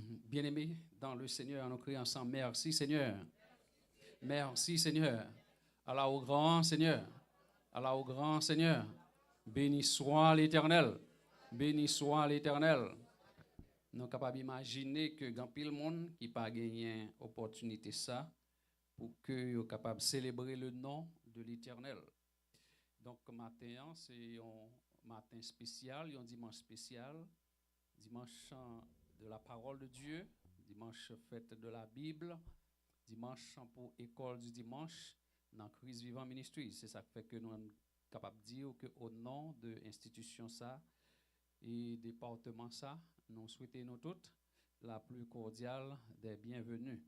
Bien-aimés dans le Seigneur, nous crions ensemble, merci Seigneur. Merci Seigneur. Allah au grand Seigneur. Allah au grand Seigneur. Béni soit l'Éternel. Béni soit l'Éternel. Nous sommes capables d'imaginer que grand pile monde qui pas gagné opportunité ça pour que soient capables de célébrer le nom de l'Éternel. Donc matin, c'est un matin spécial, un dimanche spécial, dimanche de la parole de Dieu, dimanche fête de la Bible, dimanche pour école du dimanche dans Christ Vivant Ministry. C'est ça qui fait que nous sommes capables de dire qu'au nom de l'institution ça et département ça, nous souhaitons nous toutes la plus cordiale des bienvenus.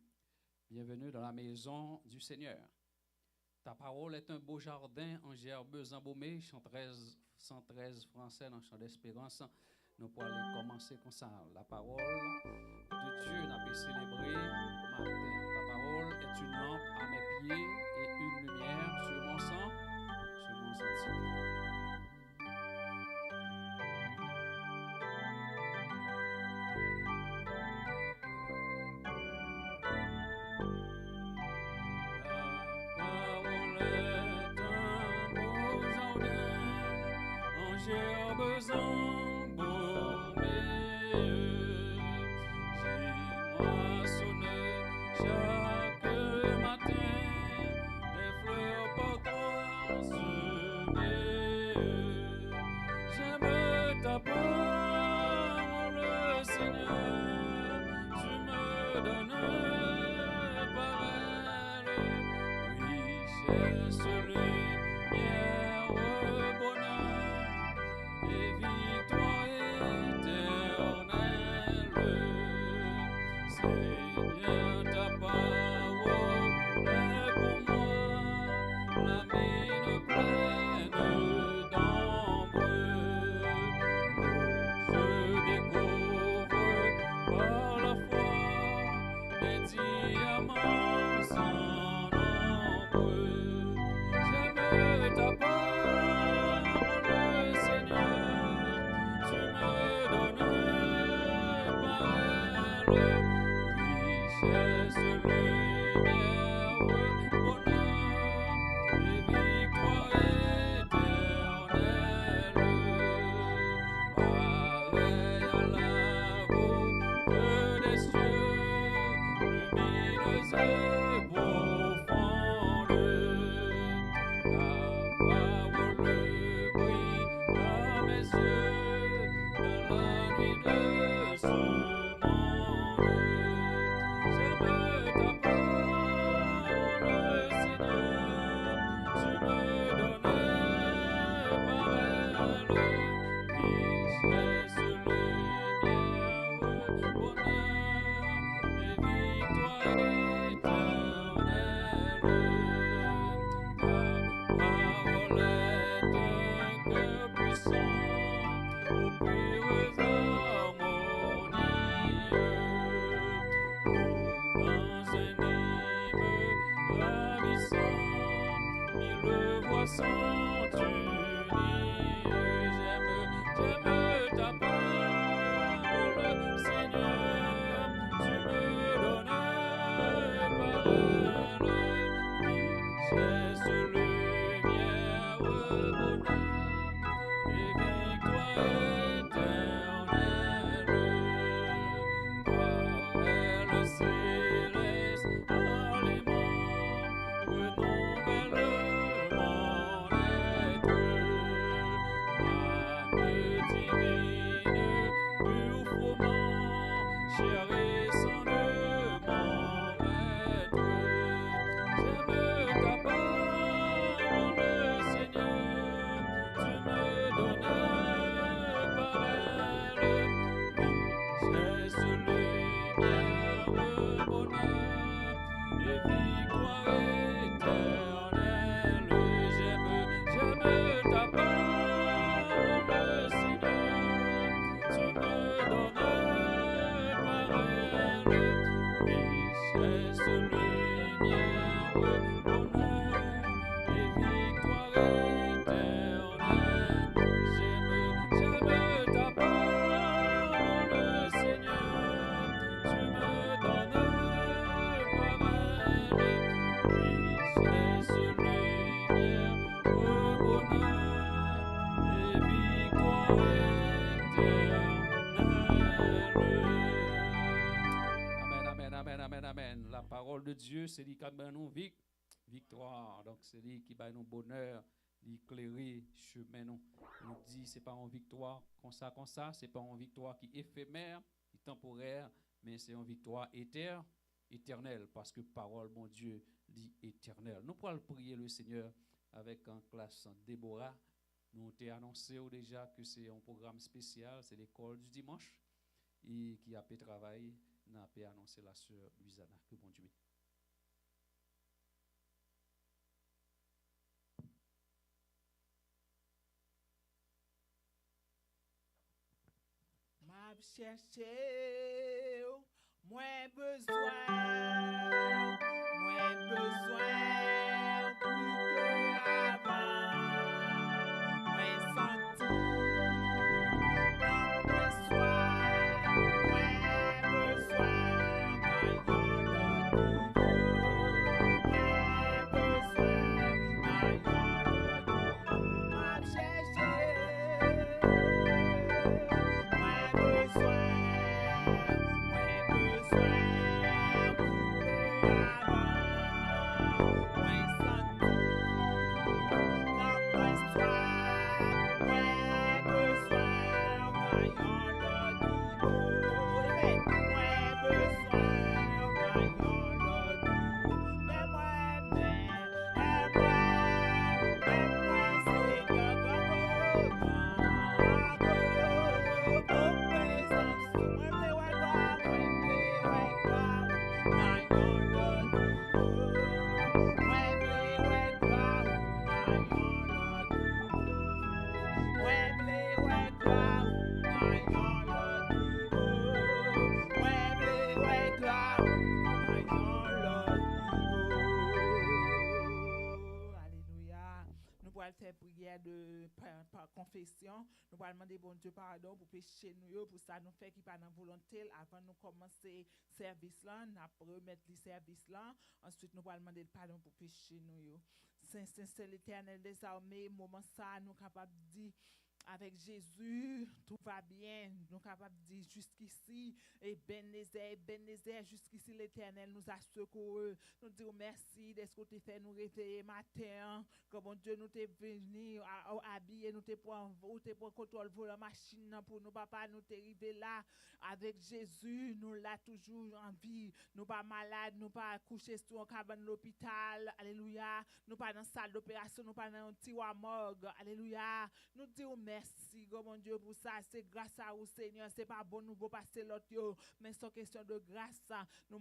Bienvenue dans la maison du Seigneur. Ta parole est un beau jardin en gerbeuse embaumée, chant 113 français dans le chant d'espérance. Nous pourrons aller commencer comme ça. La parole de Dieu n'a pas célébré matin. Ta parole est une lampe à mes pieds et une lumière sur mon sang, sur mon sentier. Tu Amen, amen, amen, amen, amen. La parole de Dieu, c'est lui qui a nous victoire. Donc, c'est lui qui a nous bonheur, l'éclairer chemin. Nous dit, c'est pas une victoire comme ça, c'est pas une victoire qui est éphémère, qui est temporaire, mais c'est une victoire éternelle, parce que parole, mon Dieu, dit éternelle. Nous pourrons prier le Seigneur avec en classe Déborah. Nous t'ai annoncé déjà que c'est un programme spécial, c'est l'école du dimanche, et qui a fait travail. Nous avons annoncé la sœur Luisana. Que bon Dieu. M'a cherché, moins besoin plus que avant. Moins senti, non moins soif, moins besoin, m'a cherché. Faire prière de par confession, nous allons demander bon Dieu pardon pour pécher nous, pour ça nous fait qui pas dans volonté avant nous commencer service là, nous remettre le service là, ensuite nous allons demander pardon pour pécher nous. Saint l'Éternel des armées, moment ça nous capable de dire avec Jésus, tout va bien. Nous sommes capables de dire jusqu'ici, et Ebenezer, jusqu'ici l'Éternel nous a secourus. Nous disons merci de ce que tu fait nous réveiller matin. Comme Dieu nous t'es venu habiller, nous t'es pour contrôle pour la machine pour nous, papa, nous t'es arrivé là. Avec Jésus, nous l'a toujours en vie. Nous pas malades, nous pas couchés sur un cabane de l'hôpital. Alléluia. Nous pas dans la salle d'opération, nous pas dans un tiroir morgue. Alléluia. Nous disons merci, mon Dieu, pour ça. C'est grâce à vous, Seigneur. C'est pas bon, nous passer l'autre, mais c'est question de grâce. Nous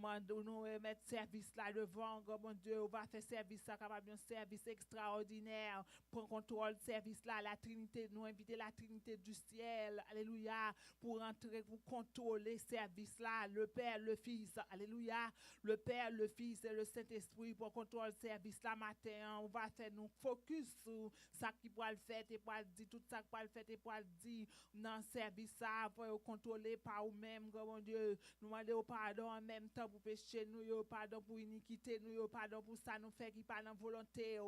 mettre service là devant, mon Dieu. On va faire service là, capable un service extraordinaire. Pour contrôle service là, la Trinité, nous inviter la Trinité du ciel. Alléluia. Pour entrer, pour contrôler service là, le Père, le Fils. Alléluia. Le Père, le Fils et le Saint-Esprit pour contrôler service là matin. On va faire nous focus sur ça qui pourra le faire et pourra dire tout ça qui pourra le faire et pourra dire dans service ça pour contrôler par vous-même, mon Dieu. Nous demandons pardon en même temps pour pécher nous, pardon pour iniquité nous, pardon pour ça nous fait qui pas dans volonté.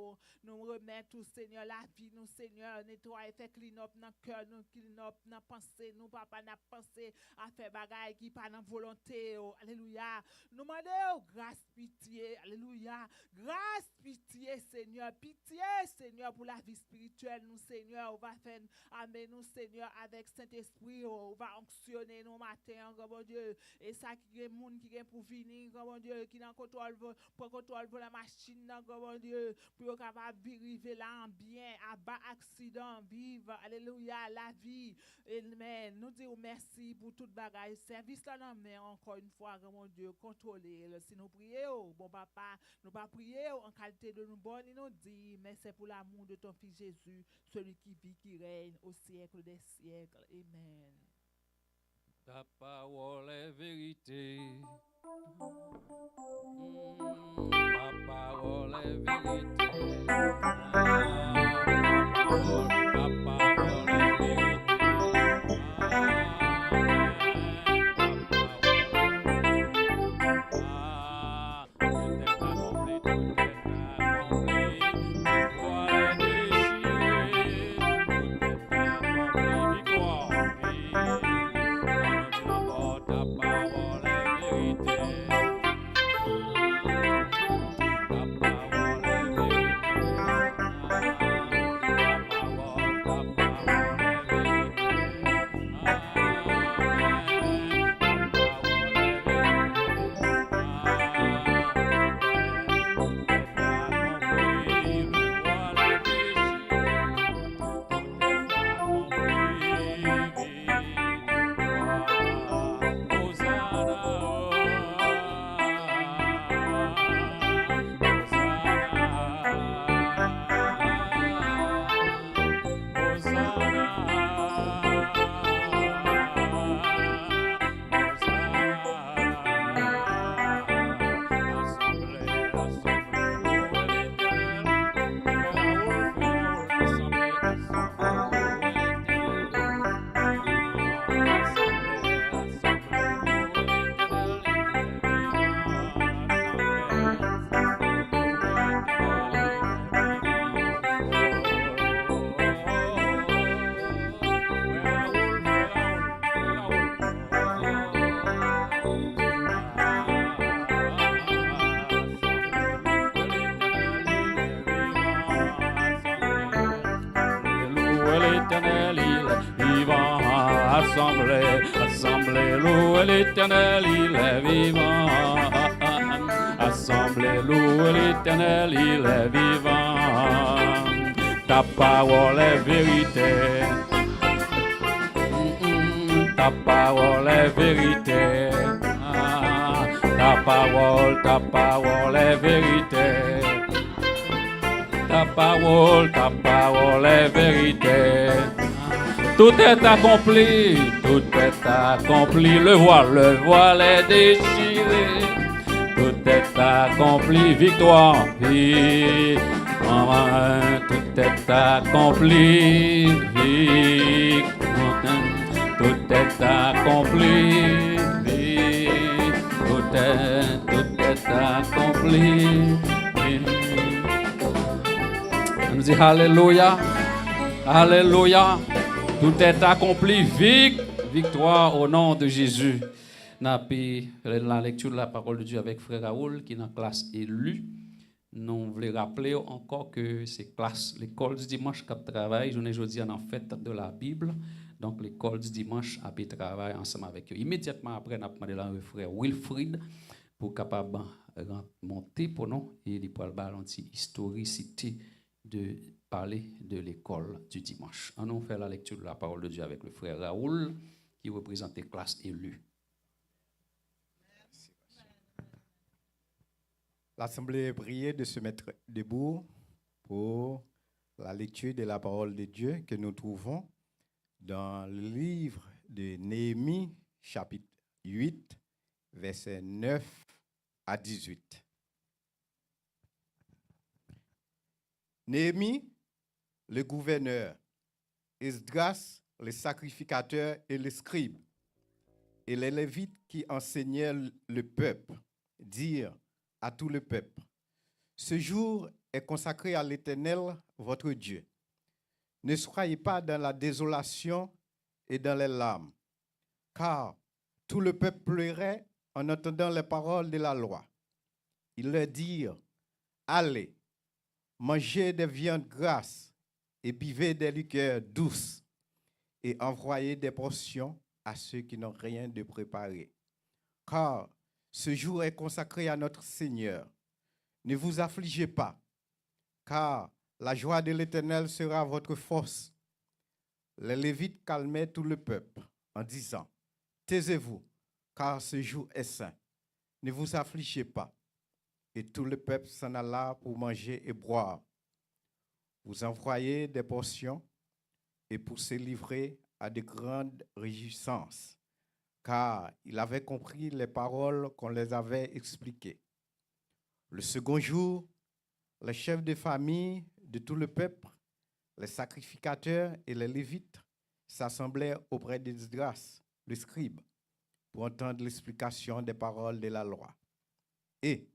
Nous remettons Seigneur la vie nous, Seigneur, nettoyer, fait clean up dans cœur nous, clean up dans pensée nous, papa n'a pensé à faire bagaille qui pas dans volonté. Alléluia. Nous demandons grâce, pitié. Alléluia. Grâce, pitié, Seigneur. Pitié, Seigneur, pour la vie spirituelle, nous, Seigneur. On va faire, amener nous, Seigneur, avec Saint-Esprit. On va onctionner nos matins, mon Dieu. Et ça qui est monde qui est pour venir, mon Dieu, qui n'a contrôle pour contrôle pour la machine, mon Dieu, pour capable vivre là en bien, à bas accident, vivre. Alléluia, la vie. Amen. Nous disons merci pour toute bagaille. Service là, non, mais encore une fois, mon Dieu, contrôler. Si nous prions, bon papa, nous pas prier en qualité de nous bonnes, il nous dit, mais c'est pour l'amour de ton Fils Jésus, celui qui vit, qui règne au siècle des siècles. Amen. Ta parole est vérité. Ta parole est vérité. Ta parole est vérité. assemblez, louez l'Éternel, il est vivant. Assemblez, louez l'Éternel, il est vivant. Ta parole est vérité. Ta parole est vérité. Ta parole est vérité. Ta parole est vérité. Tout est accompli, le voile est déchiré. Tout est accompli, victoire, vie. Tout est accompli, tout est accompli, tout est accompli. On nous dit Alléluia, Alléluia, tout est accompli, victoire au nom de Jésus. N'a la lecture de la parole de Dieu avec frère Raoul qui est dans la classe élue. Nous voulons rappeler encore que c'est classe, l'école du dimanche qui travaille, journée aujourd'hui en fête de la Bible. Donc l'école du dimanche a pu travailler ensemble avec eux. Immédiatement après, nous avons demandé à frère Wilfried pour capable monter pour nous et il pour une historicité de parler de l'école du dimanche. On nous fait la lecture de la parole de Dieu avec le frère Raoul qui représente la classe élue. L'Assemblée est priée de se mettre debout pour la lecture de la parole de Dieu que nous trouvons dans le livre de Néhémie, chapitre 8, versets 9 à 18. Néhémie, le gouverneur, Esdras, le sacrificateur et les scribes, et les Lévites qui enseignaient le peuple, dirent à tout le peuple: ce jour est consacré à l'Éternel, votre Dieu. Ne soyez pas dans la désolation et dans les larmes, car tout le peuple pleurait en entendant les paroles de la loi. Ils leur dirent: allez, mangez des viandes grasses et buvez des liqueurs douces et envoyez des portions à ceux qui n'ont rien de préparé. Car ce jour est consacré à notre Seigneur. Ne vous affligez pas, car la joie de l'Éternel sera votre force. Les Lévites calmaient tout le peuple en disant: taisez-vous, car ce jour est saint. Ne vous affligez pas. Et tout le peuple s'en alla pour manger et boire. Vous envoyez des portions et pour se livrer à de grandes réjouissances, car il avait compris les paroles qu'on les avait expliquées. Le second jour, les chefs de famille de tout le peuple, les sacrificateurs et les Lévites s'assemblaient auprès d'Esdras, le scribe, pour entendre l'explication des paroles de la loi. Et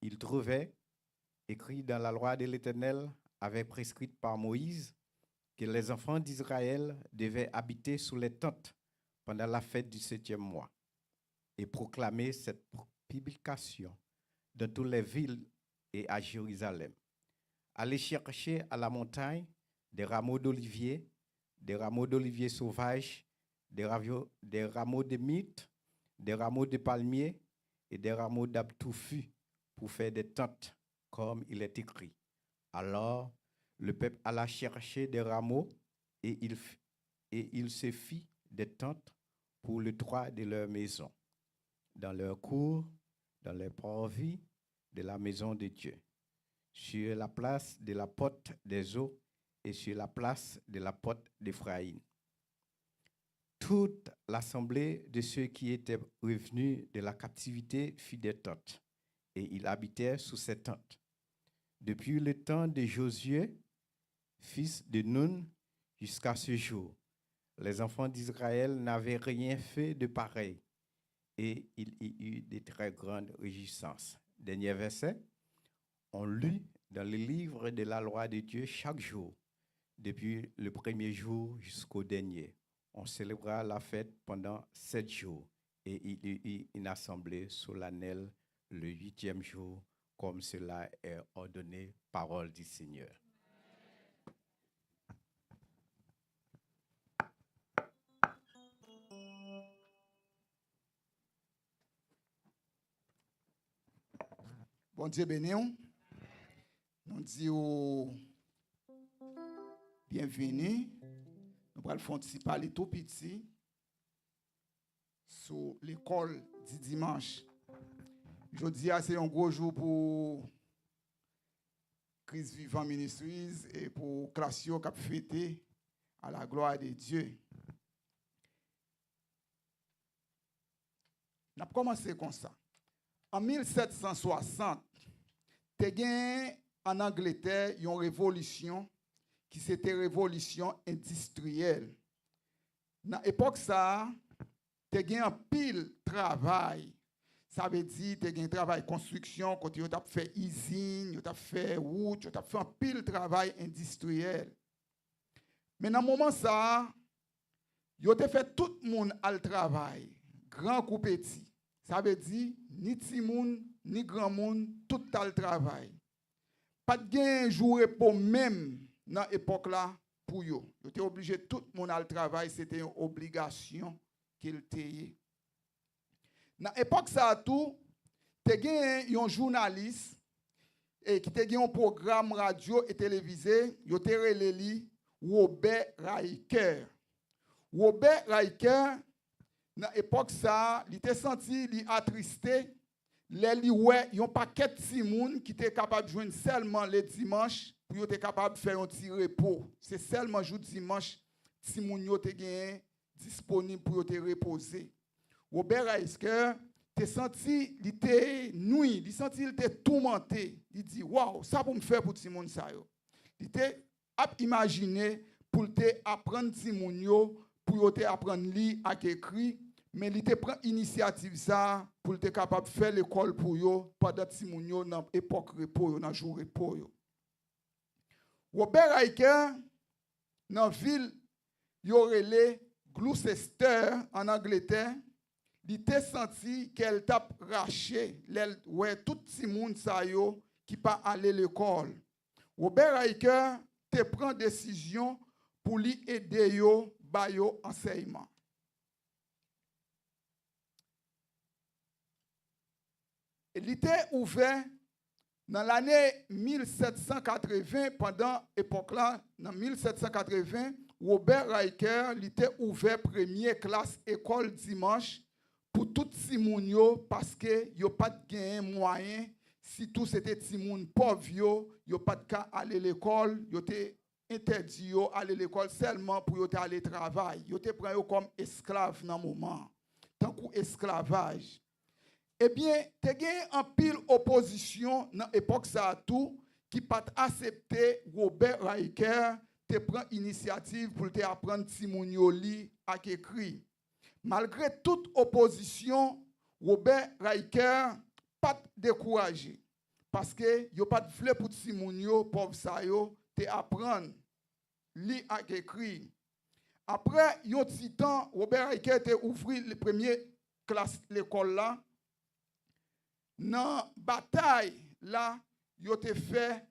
ils trouvaient, écrit dans la loi de l'Éternel, avec prescrite par Moïse, que les enfants d'Israël devaient habiter sous les tentes pendant la fête du 7e mois, et proclamer cette publication dans toutes les villes et à Jérusalem. Allez chercher à la montagne des rameaux d'olivier sauvages, des rameaux de myrte, des rameaux de palmier et des rameaux d'arbres touffus pour faire des tentes, comme il est écrit. Alors, le peuple alla chercher des rameaux et il se fit des tentes pour le toit de leur maison, dans leur cour, dans les parvis de la maison de Dieu, sur la place de la porte des eaux et sur la place de la porte d'Éphraïm. Toute l'assemblée de ceux qui étaient revenus de la captivité fit des tentes, et ils habitaient sous ces tentes. Depuis le temps de Josué, fils de Nun, jusqu'à ce jour, les enfants d'Israël n'avaient rien fait de pareil, et il y eut de très grandes réjouissances. Dernier verset, on lut dans le livre de la loi de Dieu chaque jour, depuis le premier jour jusqu'au dernier. On célébra la fête pendant 7 jours, et il y eut une assemblée solennelle le 8e jour, comme cela est ordonné, parole du Seigneur. Bon Dieu béni. Nous disons bienvenue. Nous allons faire un petit parler tout petit sur l'école du dimanche. Je dis c'est un gros jour pour Christ Vivant Ministries et pour Classio qui a fêté à la gloire de Dieu. On a commencé comme ça. En 1760, il y a en Angleterre une révolution qui c'était révolution industrielle. Dans l'époque ça, il y a un pile travail. Ça veut dire que tu as un travail construction, quand tu as fait usine, tu as fait route, tu as fait un pile travail industriel. Mais dans ce moment ça, tu as fait tout le monde à le travail, grand ou petit. Ça veut dire ni petit monde, ni grand monde, tout à le travail. Pas de gain jour repos même dans l'époque là pour eux. Ils étaient obligés tout le monde à le travail, c'était une obligation qu'il était. Dans l'époque ça tout, tu as un journaliste et qui a un programme radio et télévisé, il était relé Robert Riker. Robert Riker dans l'époque ça, il était senti, il attristé, il ouais, il y a un paquet de Simon qui était capable de joindre seulement le dimanche pour être capable de faire un petit repos. C'est seulement jour dimanche Simon yo te gagné disponible pour te reposer. Robert Riker te senti, il était nuit, il senti il était tourmenté. Il dit waouh, ça pour me faire pour Simon ça yo. Il était imaginer pour te apprendre Simon yo pour te apprendre lire et écrire. Mais il te prend initiative ça pour être capable de faire l'école pour yo pendant Simon yo dans l'époque repos dans jour repos yo. Robert Riker dans ville yo relé Gloucester en Angleterre, il te senti qu'elle t'a raché ouais tout Simon ça yo qui pas aller l'école. Robert Riker te prend décision pour lui aider yo ba yo enseignement. Il était ouvert dans l'année 1780, pendant l'époque-là, dans 1780, Robert Riker était ouvert première classe école dimanche pour tout Simonio parce que n'y a pas de moyen. Si tout c'était Simon pauvre, n'y a pas de cas aller à l'école, il était interdit aller à l'école seulement pour aller travailler. Il était pris comme esclave dans le moment, tant qu'esclavage. Eh bien, tu as un pile opposition dans l'époque ça tout qui pas accepté Robert Riker te prend initiative pour te apprendre Simonio li à écrit. Malgré toute opposition, Robert Riker pas découragé parce que yo pas de pour Simonio pauvre ça yo te apprendre li à écrit. Après un petit temps, Robert Riker te ouvri le premier classe l'école là. Dans la bataille, là, ils ont fait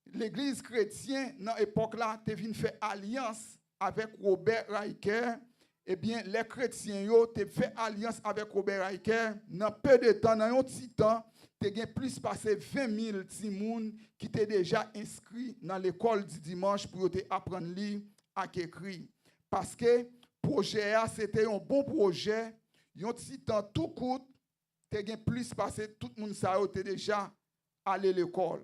l'église chrétienne, dans l'époque là, ils ont venu faire alliance avec Robert Riker. Eh bien, les chrétiens ont fait alliance avec Robert Riker. Dans peu de temps, dans un petit temps, ils ont plus passé 20 000 Timoun qui étaient déjà inscrits dans l'école du dimanche pour apprendre à lire et écrire. Parce que le projet, c'était un bon projet. Un petit temps tout court. Te plus passé, tout le monde ça était déjà allé à l'école.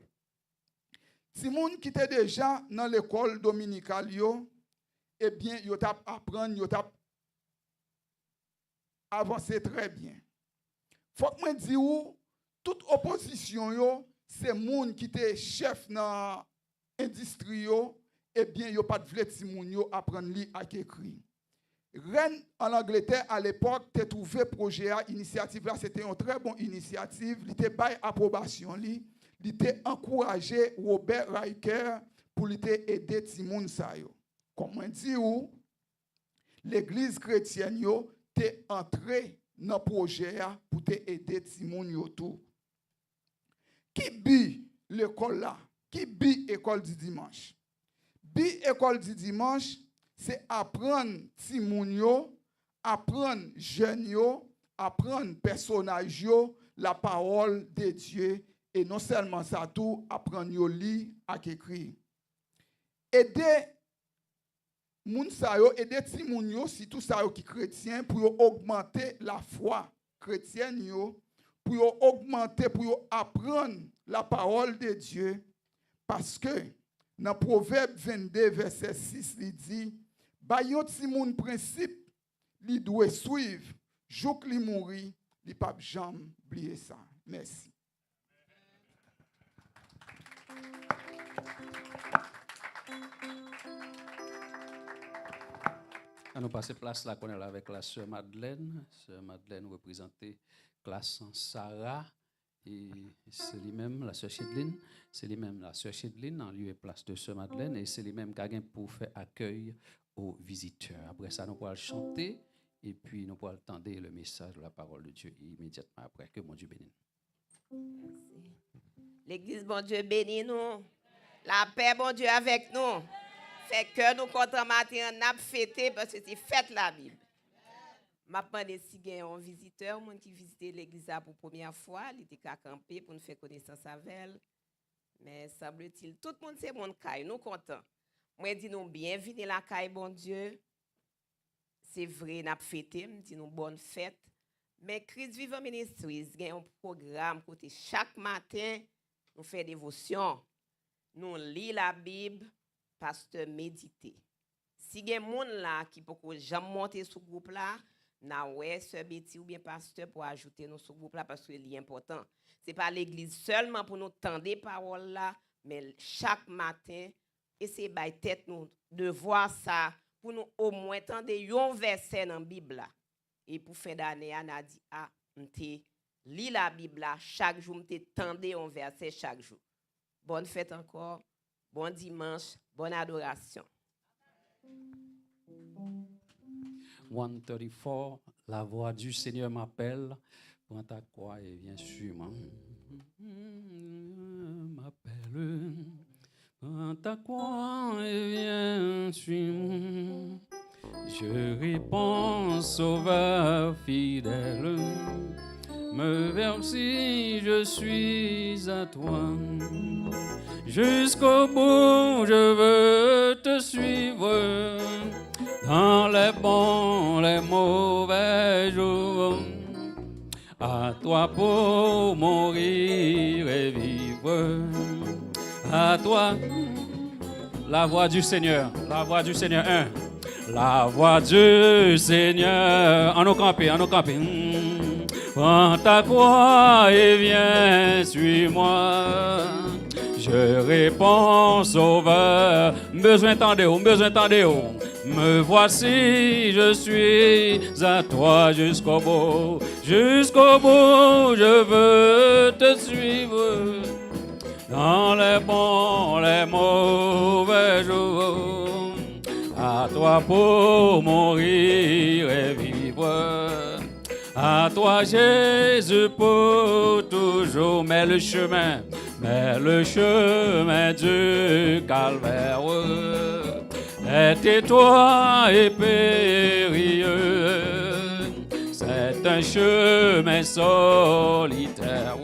Si moun qui était déjà dans l'école dominicale eh bien yo t'a apprendre, yo t'a avancer très bien. Faut que moi dis ou toute opposition c'est moun qui était chef dans industrie eh bien yo pas de vle ti moun yo apprendre lire et écrire. Rennes en Angleterre à l'époque, tu as trouvé projet initiative là, c'était une très bonne initiative, il était bail approbation li, il était encouragé Robert Riker pour aider Timon sa yo. Comme on dit ou l'église chrétienne yo t'es entré dans projet pour aider Timon yo tout. Qui bi l'école là? Qui bi école du dimanche? Bi école du dimanche c'est apprendre Timoun, apprendre jeune, apprendre personnage, la parole de Dieu Et non seulement ça, tout apprendre à lire et écrire. Aider moun sa yo, aider ti moun yo, si tout ça yo qui chrétien, pour yo augmenter la foi chrétienne yo, pour yo augmenter, pour yo apprendre la parole de Dieu. Parce que dans Proverbe 22, verset 6, il dit, ba yon ti moun principe, li doit suivre, jouk li mouri, li pa jam oublier ça. Merci. À nous passer place là qu'on est là avec la sœur Madeleine. Sœur Madeleine représentait classe Sarah. Et c'est lui-même, la sœur Chedline, c'est lui-même la sœur Chedline en lieu et place de sœur Madeleine. Et c'est lui-même qui a gagné pour faire accueil aux visiteurs. Après ça, nous pourrons chanter et puis nous pourrons entendre le message de la parole de Dieu immédiatement après. Que mon Dieu bénisse. L'église, bon Dieu, bénit nous. La paix, bon Dieu, avec nous. Fait que nous, contre matin, on a fêté parce que c'est fête la Bible. Je demande si il y a un visiteur qui visite l'église pour la première fois. Il était qu'à camper pour nous faire connaissance avec elle. Mais semble-t-il, tout le monde c'est mon caille. Nous contents. Moi, je dis nous bienvenue la caille, bon Dieu. C'est vrai, nous avons fêté. Je dis nous bonne fête. Mais Christ Vivant Ministries, il y a un programme côté chaque matin, nous faisons dévotion. Nous lisons la Bible, pasteur méditer. Si il y a des gens là qui ne peuvent jamais monter sur ce groupe là, ouais, sœur Betty ou bien pasteur pour ajouter nous sur ce groupe là parce que c'est important. Ce n'est pas l'église seulement pour nous tendre des paroles là, mais chaque matin, essayer de tête nous de voir ça pour nous au moins tendre un verset dans la Bible là. Et pour fin d'année, on a dit, lis la Bible là, chaque jour, on tendre un verset chaque jour. Bonne fête encore, bon dimanche, bonne adoration. 134, la voix du Seigneur m'appelle. Prends ta croix et viens sur moi. M'appelle. Prends ta croix et viens sur moi. Je réponds, Sauveur fidèle. Me versi, je suis à toi. Jusqu'au bout, je veux te suivre. Dans les bons, les mauvais jours, à toi pour mourir et vivre. À toi, la voix du Seigneur, la voix du Seigneur. La voix du Seigneur. En nous camper, en nous camper. Prends ta croix et viens, suis-moi. Je réponds, Sauveur. Besoin d'entendre, besoin d'entendre. Me voici, je suis à toi jusqu'au bout. Jusqu'au bout, je veux te suivre. Dans les bons, les mauvais jours. À toi pour mourir et vivre. À toi, Jésus, pour toujours. Mais le chemin du calvaire est étroit et périlleux. C'est un chemin solitaire,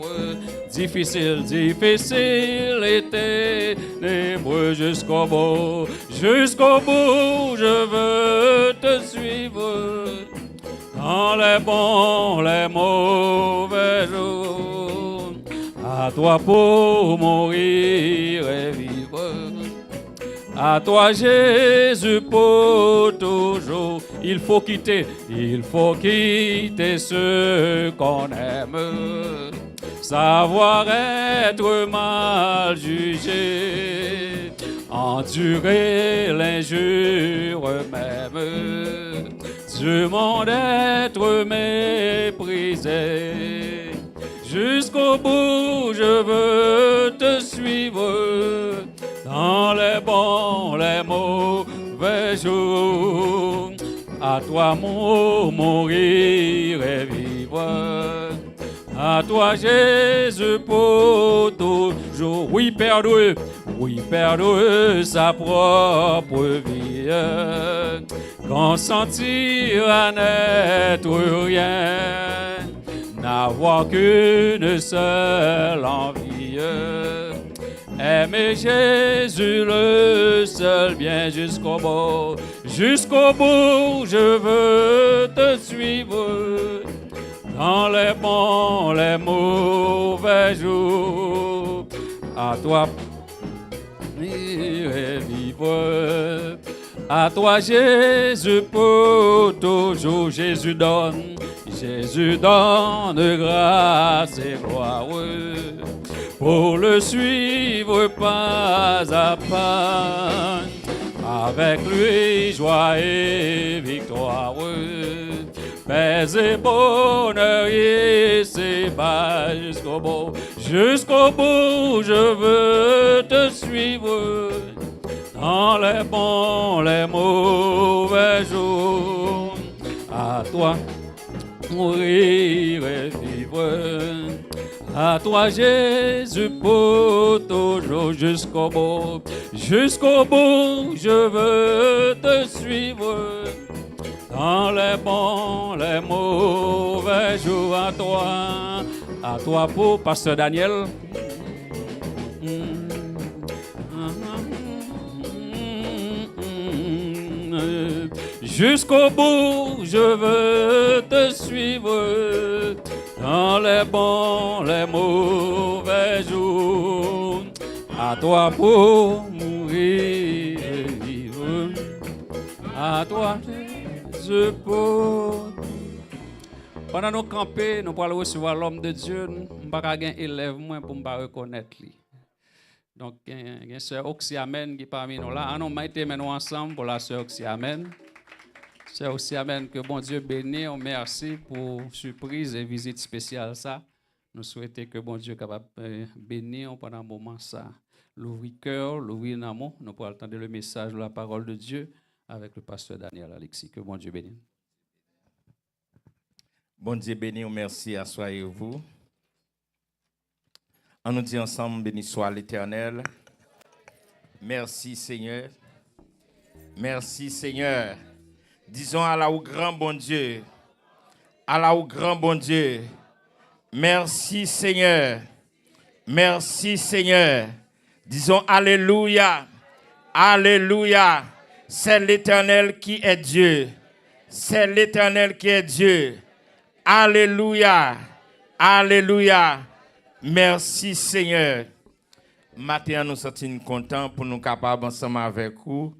difficile, difficile et ténébreux jusqu'au bout. Jusqu'au bout, je veux te suivre. Dans les bons, les mauvais jours. À toi pour mourir et vivre. À toi, Jésus, pour toujours. Il faut quitter ce qu'on aime. Savoir être mal jugé, endurer l'injure même. Du monde être méprisé. Jusqu'au bout, je veux te suivre. Dans les bons, les mauvais jours. À toi, mourir et vivre. À toi, Jésus, pour toujours. Oui, perdre sa propre vie. Consentir à n'être rien. N'avoir qu'une seule envie. merveilleux. Aimer Jésus le seul bien jusqu'au bout. Jusqu'au bout, je veux te suivre. Dans les bons, les mauvais jours. À toi, vivre. À toi, Jésus, pour toujours. Jésus donne grâce et gloire. Pour le suivre pas à pas. Avec lui, joie et victoire. Paix et bonheur, et c'est bas jusqu'au bout. Jusqu'au bout, je veux te suivre. Dans les bons, les mauvais jours. À toi, mourir et vivre. À toi, Jésus, pour toujours, jusqu'au bout. Jusqu'au bout, je veux te suivre. Dans les bons, les mauvais jours, à toi pour Pasteur Daniel. Jusqu'au bout, je veux te suivre. Dans les bons, les mauvais jours, à toi pour mourir et vivre. À toi, je peux. Pendant nous camper, nous allons recevoir l'homme de Dieu. Nous ne pouvons pas élève moins pour me reconnaître lui. Donc, il y a sœur Oxyamène qui est parmi nous là. Nous mettons ensemble pour la sœur Oxyamène. Sœur Oxyamène, que bon Dieu bénisse. Merci pour surprise et visite spéciale ça. Nous souhaitons que bon Dieu soit capable de bénir pendant un moment ça. L'ouvrir cœur, l'ouvrir l'amour. Nous pourrons entendre le message de la parole de Dieu avec le pasteur Daniel Alexis. Que bon Dieu bénisse. Bon Dieu béni, merci, asseyez-vous. On nous dit ensemble, béni soit l'Éternel. Merci Seigneur. Merci Seigneur. Disons à la au grand bon Dieu. À la au grand bon Dieu. Merci Seigneur. Merci Seigneur. Disons Alléluia. Alléluia. C'est l'Éternel qui est Dieu. C'est l'Éternel qui est Dieu. Alléluia. Alléluia. Merci Seigneur. Maintenant, nous sommes contents pour nous capables ensemble avec vous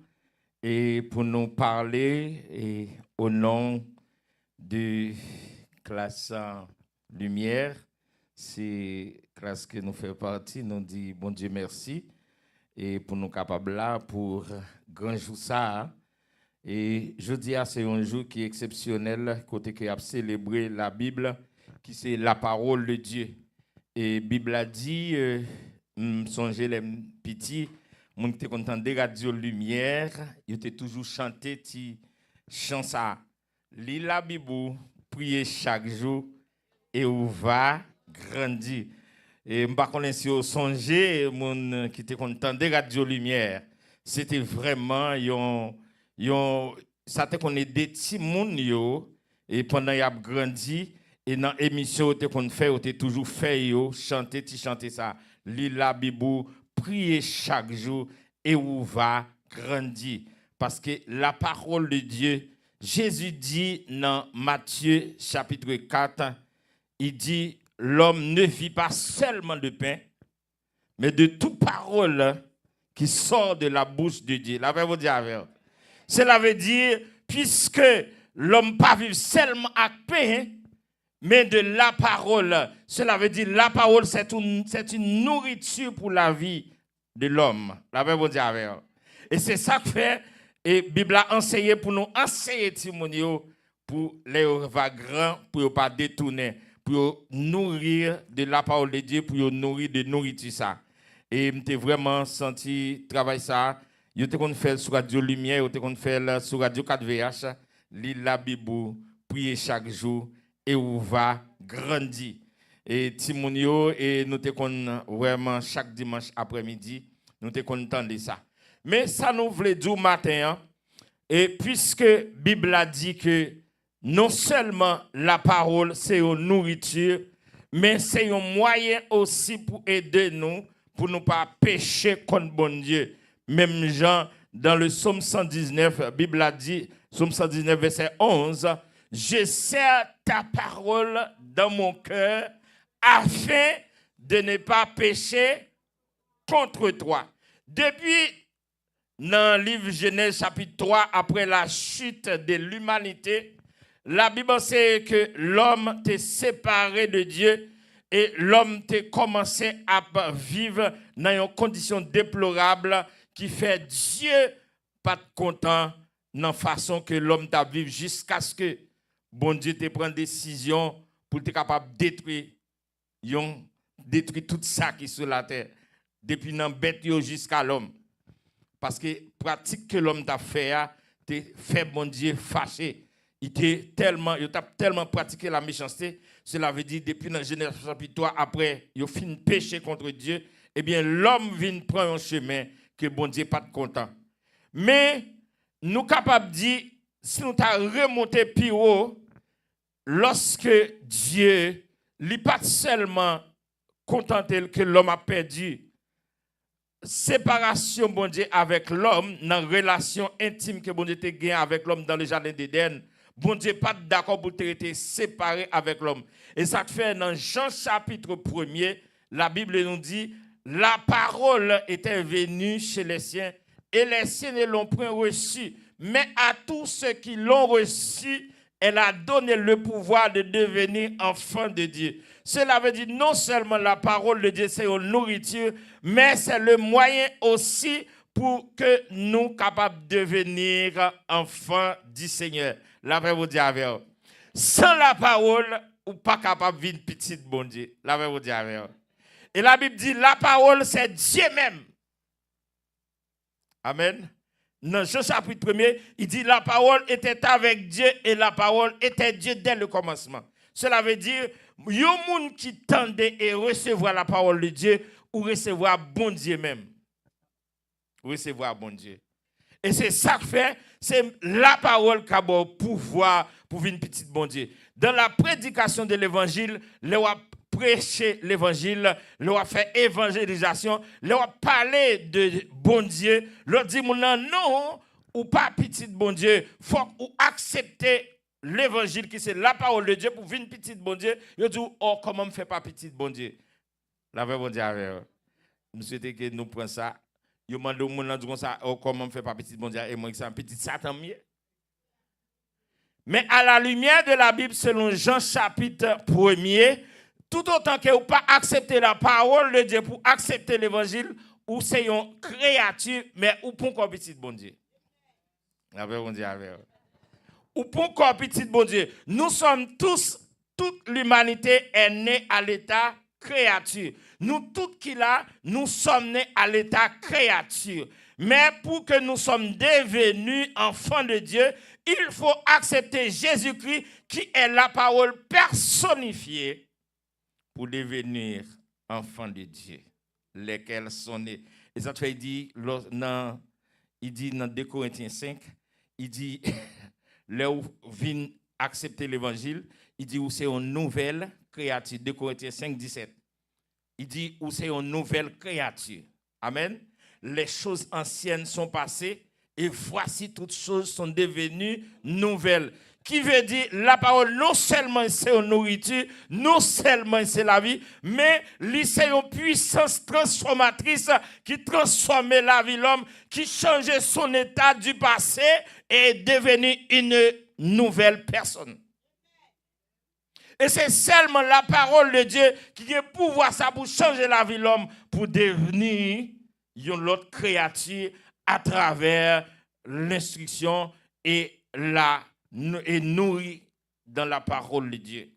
et pour nous parler et au nom de classe Lumière. C'est classe que nous fait partie. Nous dit bon Dieu merci et pour nous capables là pour grand jour ça. Et je dis c'est un jour qui est exceptionnel côté qui a célébré la Bible qui c'est la parole de Dieu. Et la Bible a dit, songez les petits, mon qui était content de radio lumière, il était toujours chanté ti chant ça. Lis la Bible, priez chaque jour et on va grandir. Et m'pa connait si vous songez mon qui était content de radio lumière, c'était vraiment ça te connaît des petits moun yo et pendant y a grandi. Et dans l'émission qu'on fait, on a toujours fait, chanter ça. Lire la Bible, prier chaque jour et on va grandir. Parce que la parole de Dieu, Jésus dit dans Matthieu chapitre 4, il dit, l'homme ne vit pas seulement de pain, mais de toute parole qui sort de la bouche de Dieu. Cela veut dire, puisque l'homme ne pas vivre seulement avec pain, mais de la parole. Cela veut dire la parole, c'est une nourriture pour la vie de l'homme. La Bible dit avec. Et c'est ça que fait, et la Bible a enseigné pour nous enseigner Timonio pour les vagrants, pour ne pas détourner, pour nourrir de la parole de Dieu, pour nourrir de nourriture ça. Et je vraiment senti travail ça. Je t'ai fait sur Radio Lumière, je t'ai fait sur Radio 4VH, lire la Bible, prier chaque jour. Et on va grandir. Et Timonio, et nous te vraiment chaque dimanche après-midi, nous te contents de ça. Mais ça nous voulait dire matin, et puisque la Bible a dit que non seulement la parole c'est une nourriture, mais c'est un moyen aussi pour aider nous, pour ne pas pécher contre bon Dieu. Même Jean, dans le psaume 119, la Bible a dit, psaume 119, verset 11, « Je serre ta parole dans mon cœur afin de ne pas pécher contre toi. » Depuis, dans le livre Genèse chapitre 3, après la chute de l'humanité, la Bible sait que l'homme t'est séparé de Dieu et l'homme t'est commencé à vivre dans une condition déplorable qui fait Dieu pas content dans la façon que l'homme t'a vécu jusqu'à ce que bon Dieu te prenne décision pour être capable de détruire tout ça qui est sur la terre, depuis dans bête jusqu'à l'homme. Parce que pratique que l'homme t'a fait, te fait bon Dieu fâché. Il t'a tellement pratiqué la méchanceté, cela veut dire depuis dans Genèse chapitre 3, après, il a fini de pécher contre Dieu, eh bien l'homme vient prendre un chemin que bon Dieu n'est pas content. Mais nous sommes capables de dire, si nous avons remonté plus haut, lorsque Dieu n'est pas seulement contenté que l'homme a perdu, séparation bon Dieu avec l'homme, dans la relation intime que bon Dieu a gagné avec l'homme dans le jardin d'Éden, bon Dieu n'est pas d'accord pour être séparé avec l'homme. Et ça fait dans Jean chapitre 1er, la Bible nous dit, la parole était venue chez les siens et les siens ne l'ont point reçue. Mais à tous ceux qui l'ont reçue, elle a donné le pouvoir de devenir enfants de Dieu. Cela veut dire non seulement la parole de Dieu, c'est une nourriture, mais c'est le moyen aussi pour que nous capables de devenir enfants du Seigneur. La vraie vous dire avec vous. Sans la parole, ou pas capable de vivre petite bon Dieu. La vraie vous dire avec vous. Et la Bible dit, la parole, c'est Dieu même. Amen. Dans Jean chapitre 1er, il dit, la parole était avec Dieu et la parole était Dieu dès le commencement. Cela veut dire, il y a des gens qui tendent et recevoir la parole de Dieu ou recevoir bon Dieu même. Recevoir bon Dieu. Et c'est ça que fait, c'est la parole qui a le pouvoir pour venir petite bon Dieu. Dans la prédication de l'évangile, le prêcher l'évangile, leur faire évangélisation, leur parler de bon Dieu, leur dire non, ou pas petit bon Dieu, faut ou accepter l'évangile qui c'est la parole de Dieu pour venir petit bon Dieu. Ils disent oh comment me fait pas petit bon Dieu. La vraie bon Dieu avec nous souhaitons que nous prenions ça. Ils demandent au monde dit ça oh comment me fait pas petit bon Dieu et moi que c'est un petit Satan mieux. Mais à la lumière de la Bible selon Jean chapitre 1er, tout autant que vous pas accepter la parole de Dieu pour accepter l'évangile, ou c'est une créature, mais ou pour un petit bon Dieu. Avec bon Dieu, avec ou pour un petit bon Dieu. Nous sommes tous, toute l'humanité est née à l'état créature. Nous tous qui là, nous sommes nés à l'état créature. Mais pour que nous sommes devenus enfants de Dieu, il faut accepter Jésus-Christ qui est la parole personnifiée pour devenir enfants de Dieu, lesquels sont nés. Et ça fait, il dit dans 2 Corinthiens 5, il dit, là où vient accepter l'évangile, il dit où c'est une nouvelle créature. 2 Corinthiens 5, 17. Il dit où c'est une nouvelle créature. Amen. Les choses anciennes sont passées et voici toutes choses sont devenues nouvelles. Qui veut dire la parole non seulement c'est une nourriture, non seulement c'est la vie, mais c'est une puissance transformatrice qui transforme la vie de l'homme, qui change son état du passé et est devenu une nouvelle personne. Et c'est seulement la parole de Dieu qui a pouvoir ça pour changer la vie de l'homme, pour devenir une autre créature à travers l'instruction et nourri dans la parole de Dieu.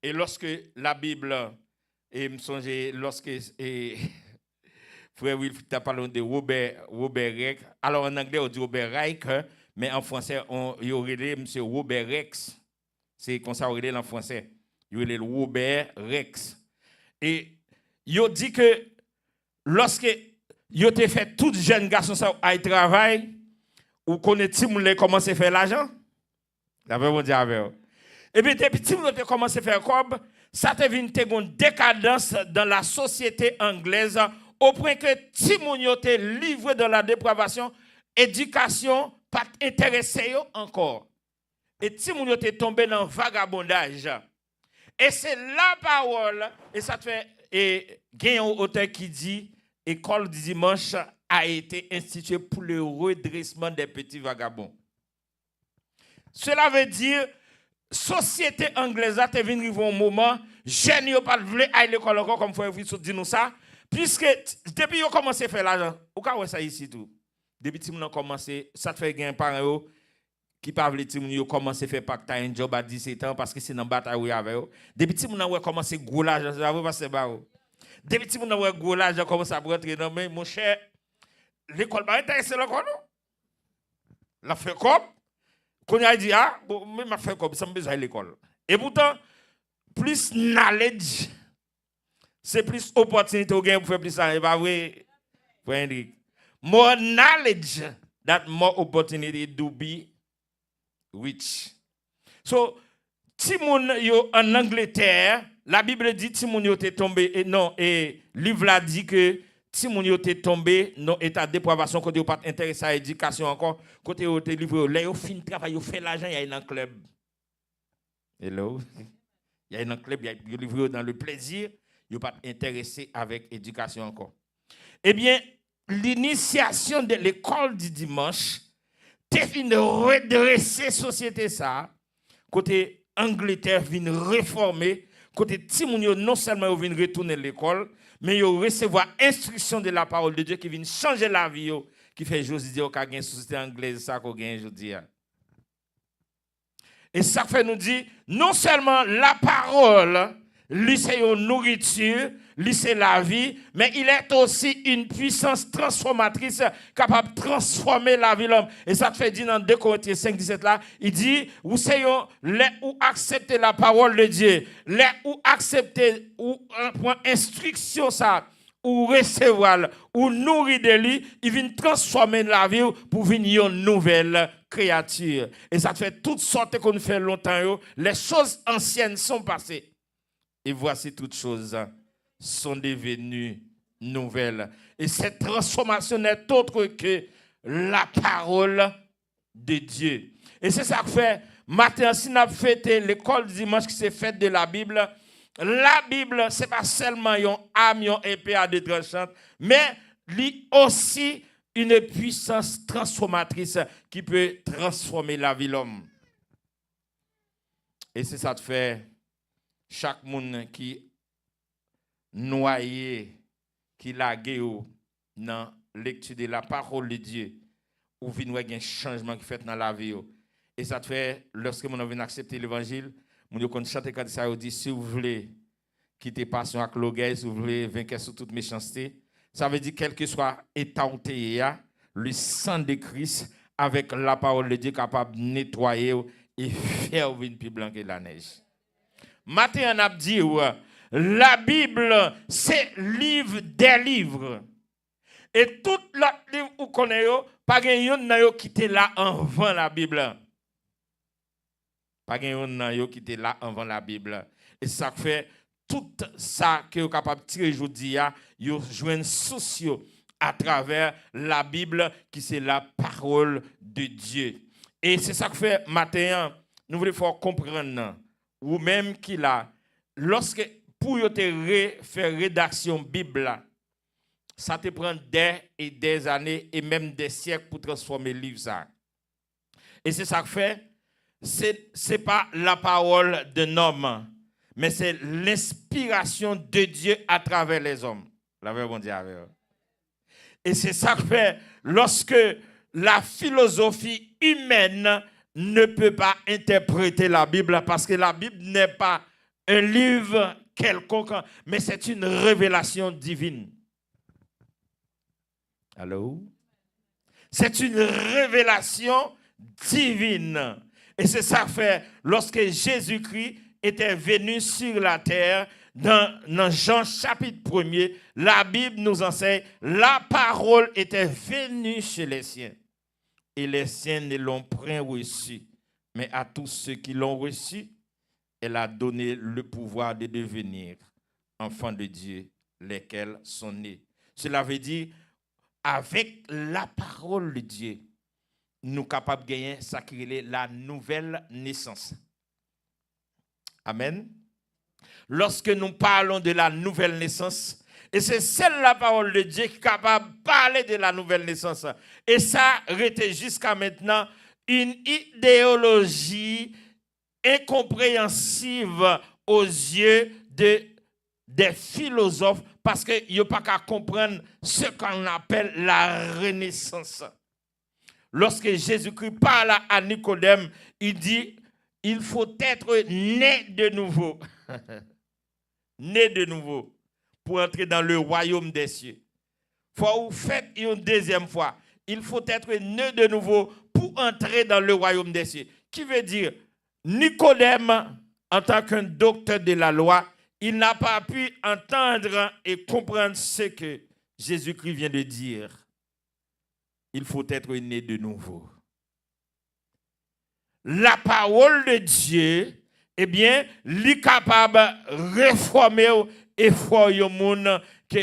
Et lorsque la Bible, et me songe, lorsque frère Wilf t'a parlé de Robert Reich, alors en anglais on dit Robert Reich, mais en français on y aurait M. Robert Rex. C'est comme ça on aurait en français. Il y aurait Robert Rex. Et il dit que lorsque il a fait tout jeune garçon ça à travail, ou connaît-il comment c'est faire l'argent? La vraie bon Dieu avec. Et bien, depuis que tu as commencé à faire comme, ça te vient une décadence dans la société anglaise, au point que Timoun était livré dans la dépravation, éducation, pas intéressé encore. Et Timoun était tombé dans le vagabondage. Et c'est la parole, et ça te fait, et il y a un auteur qui dit, école du dimanche a été instituée pour le redressement des petits vagabonds. Cela veut dire, société anglaise a venu un moment, jeunes n'ont pas voulu aller à l'école encore, comme frère Fritz dit nous ça, puisque depuis qu'ils ont commencé à faire l'argent, au cas où ça ici tout, depuis qu'ils ont commencé, ça te fait gagner par eux, qui parle de Timoun, ils ont commencé à faire part-time job à 17 ans, parce que c'est dans la bataille avec eux. Depuis qu'ils ont commencé à gros l'argent, ça va passer par eux. Depuis qu'ils ont gros l'argent, commence à rentrer dans mais mon cher, l'école va intéresser le quoi, non? La fait comme? Quand il a dit, ah, bon, mais m'a fait comme ça, me besoin de l'école. Et pourtant, plus knowledge, c'est plus opportunité au gain pour faire plus ça. Et pas vrai, Henrik. More knowledge, that more opportunity to be rich. So, Timoun yo en Angleterre, la Bible dit Timoun yo était tombé, et non, et livre là dit que Timoun yo était tombé dans état de dépravation, côté yo pas intéressé à l'éducation encore, côté yo était livré, là yo fin travail, yo fait l'argent, il y a un club. Hello. Il y a un club, il y a livré dans le plaisir, yo pas intéressé avec l'éducation encore. Eh bien, l'initiation de l'école du dimanche, t'es fin de redresser société ça, côté Angleterre vient réformer, côté Timoun non seulement vient retourner l'école, mais yo recevoir instruction de la parole de Dieu qui vient changer la vie yo, qui fait Josie dire qu'a gagne société anglaise ça qu'on gagne aujourd'hui. Et ça fait nous dire non seulement la parole lui c'est une nourriture, lui c'est la vie, mais il est aussi une puissance transformatrice capable de transformer la vie de l'homme. Et ça te fait dire dans 2 Corinthiens 5, 17 là, il dit, vous savez, les ou accepter la parole de Dieu, les ou accepter ou point instruction ça, ou recevoir, ou nourrir de lui, il vient transformer la vie pour venir une nouvelle créature. Et ça te fait toutes sortes qu'on fait longtemps, les choses anciennes sont passées. Et voici toutes choses sont devenues nouvelles. Et cette transformation n'est autre que la parole de Dieu. Et c'est ça que fait, matin, si nous avons fêté l'école du dimanche qui s'est faite de la Bible, ce n'est pas seulement une âme, une épée à deux tranchantes, mais aussi une puissance transformatrice qui peut transformer la vie de l'homme. Et c'est ça que fait. Chaque monde qui noyé, qui lagué dans la lecture de la parole de Dieu, ou vient voir un changement qui fait dans la vie. Et ça te fait, lorsque nous avons accepté l'évangile, nous avons chanté quand ça dit, si vous voulez quitter passion avec l'orgueil, si vous voulez vaincre sur toute méchanceté, ça veut dire quel que soit état où tu es, le sang de Christ avec la parole de Dieu capable de nettoyer et faire une plus blanc que la neige. Matin, on a dit, la Bible, c'est livre des livres. Et tout l'autre livre que vous connaissez, pas de qui était là avant la Bible. Pas de qui était là avant la Bible. Et ça fait tout ça que vous êtes capable de tirer aujourd'hui, vous jouez sociaux à travers la Bible, qui c'est la parole de Dieu. Et c'est ça que fait matin, nous voulons faire comprendre. Ou même qu'il a, lorsque pour te faire rédaction Bible, ça te prend des et des années et même des siècles pour transformer le livre ça. Et c'est ça que fait, c'est pas la parole d'un homme, mais c'est l'inspiration de Dieu à travers les hommes. La vraie bon Dieu avec eux. Et c'est ça que fait, lorsque la philosophie humaine ne peut pas interpréter la Bible, parce que la Bible n'est pas un livre quelconque, mais c'est une révélation divine. Allô? C'est une révélation divine. Et c'est ça que fait lorsque Jésus-Christ était venu sur la terre, dans Jean chapitre 1er, la Bible nous enseigne, la parole était venue chez les siens. Et les siens ne l'ont point reçu. Mais à tous ceux qui l'ont reçu, elle a donné le pouvoir de devenir enfants de Dieu, lesquels sont nés. Cela veut dire, avec la parole de Dieu, nous sommes capables de gagner ça qui est la nouvelle naissance. Amen. Lorsque nous parlons de la nouvelle naissance, et c'est celle la parole de Dieu qui est capable de parler de la nouvelle naissance. Et ça était jusqu'à maintenant une idéologie incompréhensible aux yeux des philosophes parce qu'ils n'ont pas qu'à comprendre ce qu'on appelle la renaissance. Lorsque Jésus-Christ parle à Nicodème, il dit, il faut être né de nouveau. Né de nouveau pour entrer dans le royaume des cieux. Il faut faire une deuxième fois. Il faut être né de nouveau pour entrer dans le royaume des cieux. Qui veut dire, Nicodème, en tant qu'un docteur de la loi, il n'a pas pu entendre et comprendre ce que Jésus-Christ vient de dire. Il faut être né de nouveau. La parole de Dieu, eh bien, est capable de réformer et faire un monde que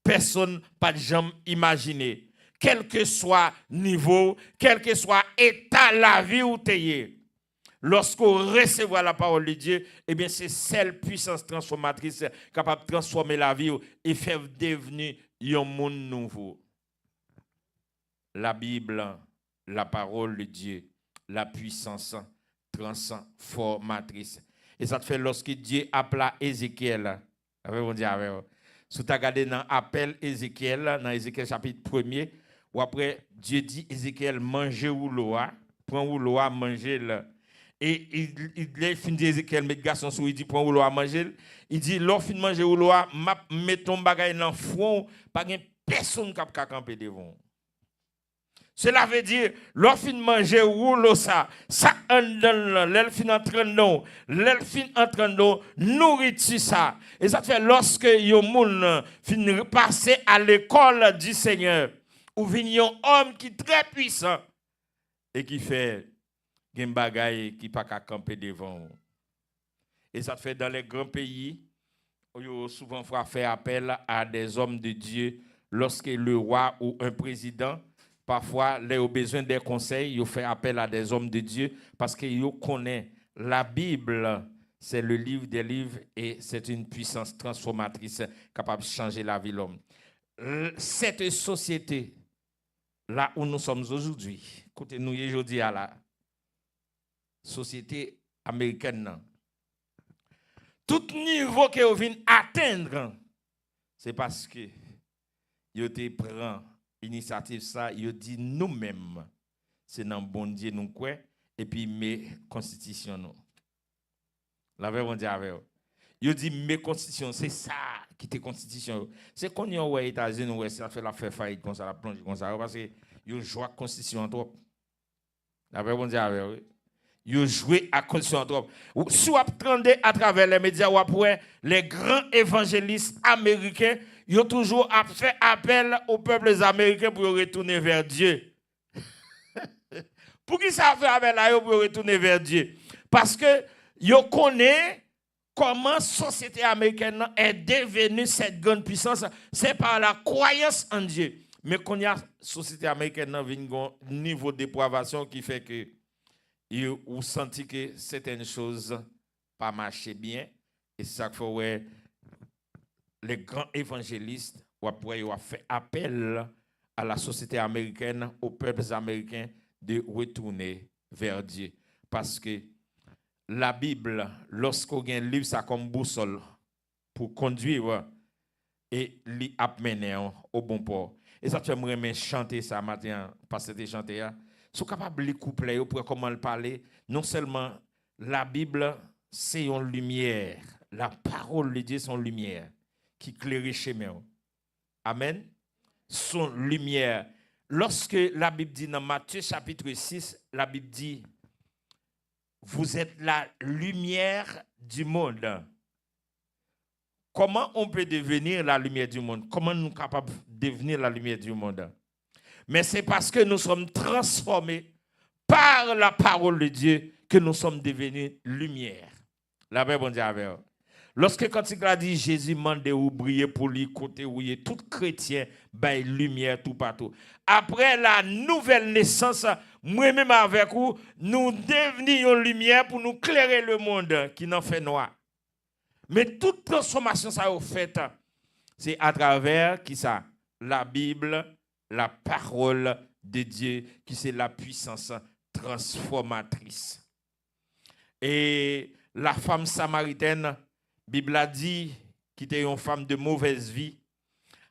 personne n'a jamais imaginé. Quel que soit niveau, quel que soit état la vie où tu es. Lorsqu'on recevra la parole de Dieu, eh bien, c'est celle puissance transformatrice capable de transformer la vie et faire devenir un monde nouveau. La Bible, la parole de Dieu, la puissance transformatrice. Et ça te fait lorsque Dieu appela Ézéchiel. Si tu as regardé dans l'appel Ézéchiel, dans Ézéchiel chapitre 1er, ou après Dieu dit Ézéchiel, mangez ou l'eau, prends ou l'eau, mangez-le. Et il finit d'Ézéchiel, met garçon sous, il dit prends ou l'eau, manger. Il dit l'eau fin manger ou l'eau, mets ton bagage dans le front, pas de personne qui a camper devant. Cela veut dire, l'offre manger ou l'eau ça en donne, l'elfin entraîne, l'elfin entraîne, nourriture ça. Et ça fait lorsque yon moun finit passer à l'école du Seigneur, ou vient un homme qui est très puissant et qui fait un bagay qui pas qu'à camper devant. Et ça fait dans les grands pays, où souvent faut faire appel à des hommes de Dieu lorsque le roi ou un président parfois, les ont besoin des conseils, ils font appel à des hommes de Dieu parce qu'ils connaissent la Bible, c'est le livre des livres et c'est une puissance transformatrice capable de changer la vie de l'homme. Cette société, là où nous sommes aujourd'hui, écoutez-nous aujourd'hui à la société américaine, tout niveau que vous venez atteindre, c'est parce que vous prenez initiative ça, il dit nous-mêmes, c'est dans bon Dieu nous quoi et puis mes constitutions nous. La vraie on dit avec vous. Il dit mes constitutions, c'est ça qui est constitution. C'est qu'on y a aux États-Unis où ça fait la faire faillite comme ça, la plonge comme ça parce que il joue à constitution trop. La vraie on dit avec vous. Il joue à constitution trop. Si vous attendez à travers les médias ou après les grands évangélistes américains, ils ont toujours fait appel aux peuples américains pour retourner vers Dieu. Pour qui ça fait appel à eux pour retourner vers Dieu? Parce que ils connaissent comment la société américaine est devenue cette grande puissance. C'est par la croyance en Dieu. Mais quand il y a la société américaine, il y a un niveau de dépravation qui fait que vous sentez que certaines choses pas marché bien. Et ça fait les grands évangélistes ont fait appel à la société américaine, aux peuples américains de retourner vers Dieu. Parce que la Bible, lorsqu'on a un livre, ça comme boussole pour conduire et l'y amener au bon port. Et ça, tu aimerais chanter ça matin, parce que tu chanté. Si vous êtes capable de coupler, vous pouvez comment le parler. Non seulement la Bible, c'est une lumière. La parole de Dieu, c'est une lumière qui éclaire chemin. Amen. Son lumière. Lorsque la Bible dit dans Matthieu chapitre 6, la Bible dit, vous êtes la lumière du monde. Comment on peut devenir la lumière du monde? Comment nous sommes capables de devenir la lumière du monde? Mais c'est parce que nous sommes transformés par la parole de Dieu que nous sommes devenus lumière. La paix, bon Dieu, avec vous. Lorsque quand il a dit Jésus mande ou briller pour lui, côté où il est tout chrétien, ben lumière tout partout. Après la nouvelle naissance, moi-même avec vous, nous devenions lumière pour nous clairer le monde qui n'en fait noir. Mais toute transformation ça a fait, c'est à travers qui ça? La Bible, la parole de Dieu, qui c'est la puissance transformatrice. Et la femme samaritaine, Bible a dit, qui était une femme de mauvaise vie,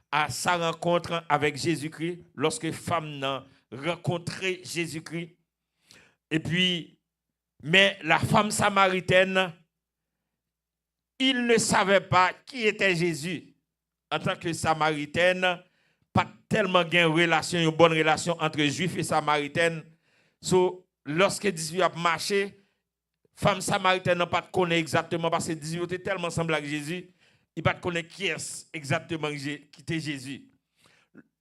à sa rencontre avec Jésus-Christ, lorsque femme a rencontré Jésus-Christ. Et puis, mais la femme samaritaine, il ne savait pas qui était Jésus. En tant que samaritaine, pas tellement une bonne relation entre juifs et samaritaines. So, lorsque Jésus a marché, femme samaritaine n'a pas connaît exactement parce que Jésus était tellement semblable à Jésus, il n'a pas connaît qui est exactement qui était Jésus.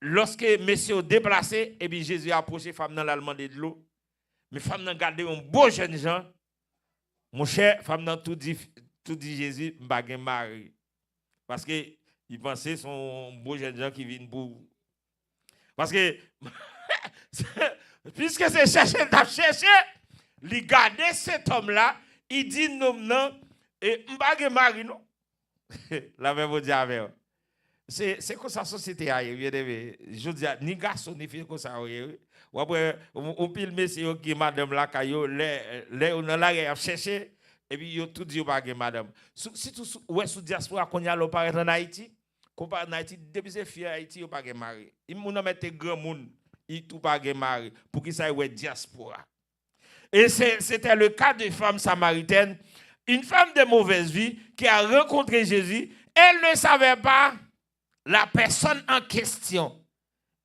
Lorsque messieurs déplacé, et puis Jésus a approché femme dans l'allemand de l'eau, mais femme n'a gardé un beau jeune gens. Mon cher, femme n'a tout dit Jésus, m'bagé mari. Parce que il pensait son beau jeune gens qui vient pour. Parce que puisque c'est chercher, il garde cet homme-là, il dit non, et m'bagé mari, non? La même vous dit avec vous. C'est comme ça la société a. Je dis, ni garçon, ni fille comme ça. Ou après, on pile monsieur qui madame la caillou, les on a cherché, et puis ils ont tout dit, pas madame. Si tout, ouais, sous diaspora, qu'on y a l'opéra en Haïti, comparé en Haïti, depuis c'est fier Haïti, ils pas marié. Ils m'ont mis grand monde, ils tout pas marié, pour qu'ils ça ouais diaspora. Et c'était le cas de femme samaritaine, une femme de mauvaise vie qui a rencontré Jésus. Elle ne savait pas la personne en question.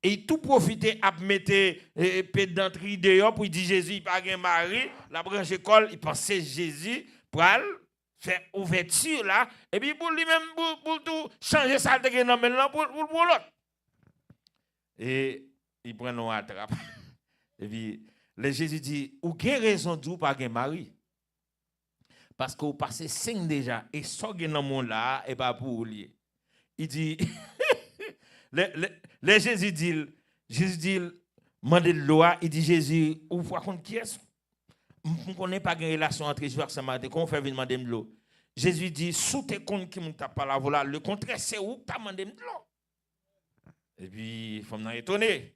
Et tout profiter à mettre pédanterie dehors pour dire Jésus, il n'a pas mari. La branche école, il pensait Jésus pour faire ouverture là. Et puis pour lui-même, pour tout changer ça maintenant pour l'autre. Et il prend nos attrape. Et puis, le Jésus dit, ou quelle raison de pas un mari? Parce que vous passez 5 déjà, et sortez dans le monde là, et pas pour vous lier. Il dit, le Jésus dit, mandez de loi, il dit, Jésus, vous voyez contre qui est-ce? Vous ne connaissez pas de relation entre Jésus et Samaritain, comment fait venir demander de l'eau? Jésus dit, sous tes comptes qui ne t'a pas la voilà, le contraire, c'est où que tu as demandé de l'eau? Et puis, il faut m'en étonner.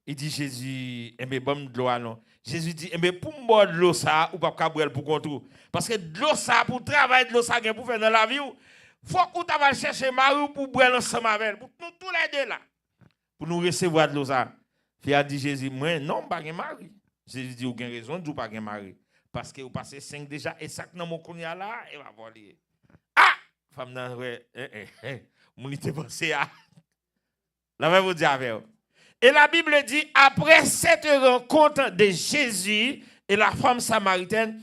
Il dit Jésus, eh bien, bon de l'eau, non. Jésus dit, eh bien, pour boire de l'eau, ça, ou pas boire pour contrôler. Parce que de l'eau, ça, pour travailler de l'eau, ça, pour faire dans la vie, il faut que tu vas chercher Marie pour boire ensemble avec elle. Pour nous tous les deux là. Pour nous recevoir de l'eau, ça. Puis a dit Jésus, moi, non, pas de mari. Jésus dit, vous avez raison, vous pas de mari. Parce que vous passez 5 déjà, et ça, dans mon cognac là, et va voler. Ah! Femme, non, ouais, mon était pensé à. La même vous dit avec vous. Et la Bible dit, après cette rencontre de Jésus et la femme samaritaine,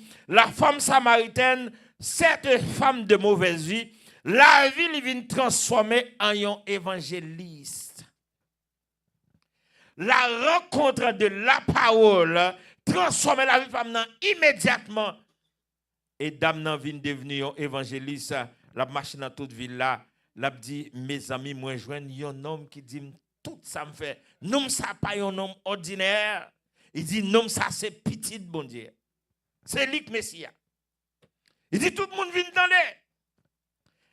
cette femme de mauvaise vie, la vie vient transformer en un évangéliste. La rencontre de la parole transforme la vie de femme immédiatement. Et dame vient devenir un évangéliste. La machine dans toute ville là, l'a dit, mes amis, moi je un homme qui dit, tout ça me fait. Non, ça pas un homme ordinaire. Il dit, non, ça c'est petit bon Dieu. C'est lui le Messie. Il dit, tout le monde vient dans l'air.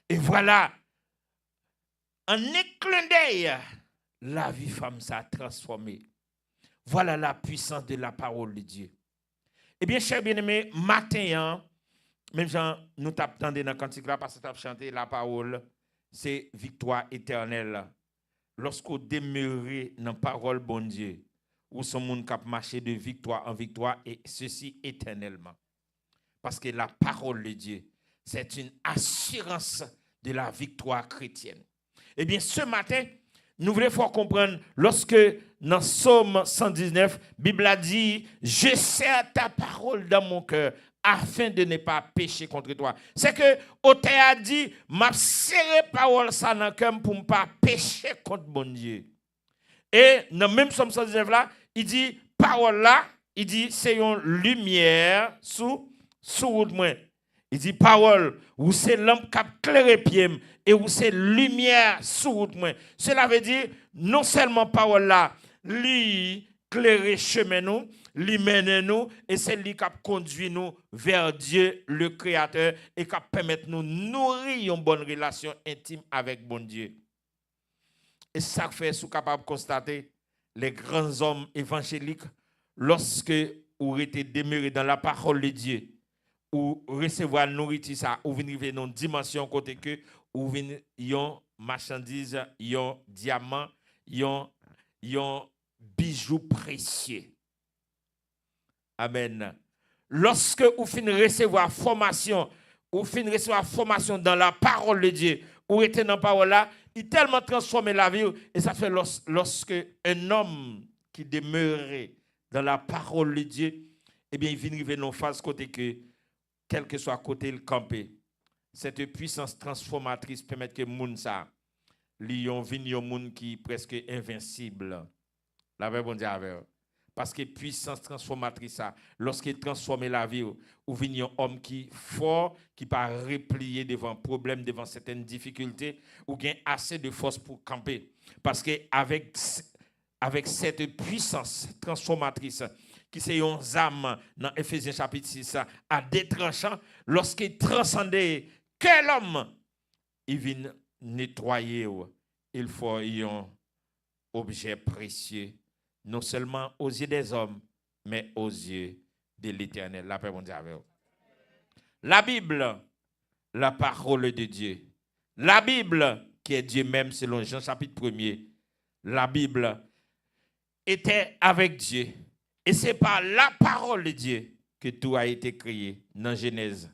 Et voilà, en éclat d'œil, la vie femme s'est transformée. Voilà la puissance de la parole de Dieu. Eh bien, chers bien-aimés, matin, même Jean, nous t'attendons dans le cantique là, parce que tu as chanté la parole, c'est victoire éternelle. Lorsqu'on demeure dans la parole bon Dieu, où son monde cap marcher de victoire en victoire, et ceci éternellement. Parce que la parole de Dieu, c'est une assurance de la victoire chrétienne. Eh bien, ce matin, nous voulons faire comprendre, lorsque dans Psaume 119, la Bible a dit, je serre ta parole dans mon cœur, afin de ne pas pécher contre toi. C'est que l'auteur a dit, m'a serré parole ça dans le cœur pour ne pas pécher contre mon Dieu. Et dans le même Psaume 119 là, il dit, parole là, il dit, c'est une lumière sous route moi. Il dit parole, où c'est lampe qui éclaire pied et où c'est lumière sur route moi. Cela veut dire non seulement parole là, lui éclairer chemin nous, lui mène nous et c'est lui qui conduit nous vers Dieu le créateur et qui permet nous nourrir une bonne relation intime avec bon Dieu. Et ça fait sous capable de constater les grands hommes évangéliques lorsque vous été demeuré dans la parole de Dieu ou recevoir nourriture ça ou venir dans une dimension côté que ou venir yon marchandise, yon diamant, yon bijoux précieux. Amen. Lorsque vous finissez recevoir formation, ou finissez recevoir formation dans la parole de Dieu, ou êtes dans la parole là, il tellement transformé la vie et ça fait lorsque un homme qui demeurait dans la parole de Dieu, eh bien il vient arriver dans phase côté que quel que soit côté le campé, cette puissance transformatrice permet que moun ça lion vinn un monde qui est presque invincible. La vraie bon Dieu avec. Parce que puissance transformatrice ça, lorsqu'il transforme la vie ou vient un homme qui fort, qui pas replier devant problème, devant certaines difficultés ou gain assez de force pour camper. Parce que avec cette puissance transformatrice qui c'est une âme dans Éphésiens chapitre 6 à détranchant, lorsqu'il transcende quel homme il vient nettoyer, il faut un objet précieux, non seulement aux yeux des hommes, mais aux yeux de l'Éternel. La paix, mon Dieu, avec vous. La Bible, la parole de Dieu. La Bible, qui est Dieu même, selon Jean chapitre 1er, la Bible était avec Dieu. Et c'est par la parole de Dieu que tout a été créé dans Genèse.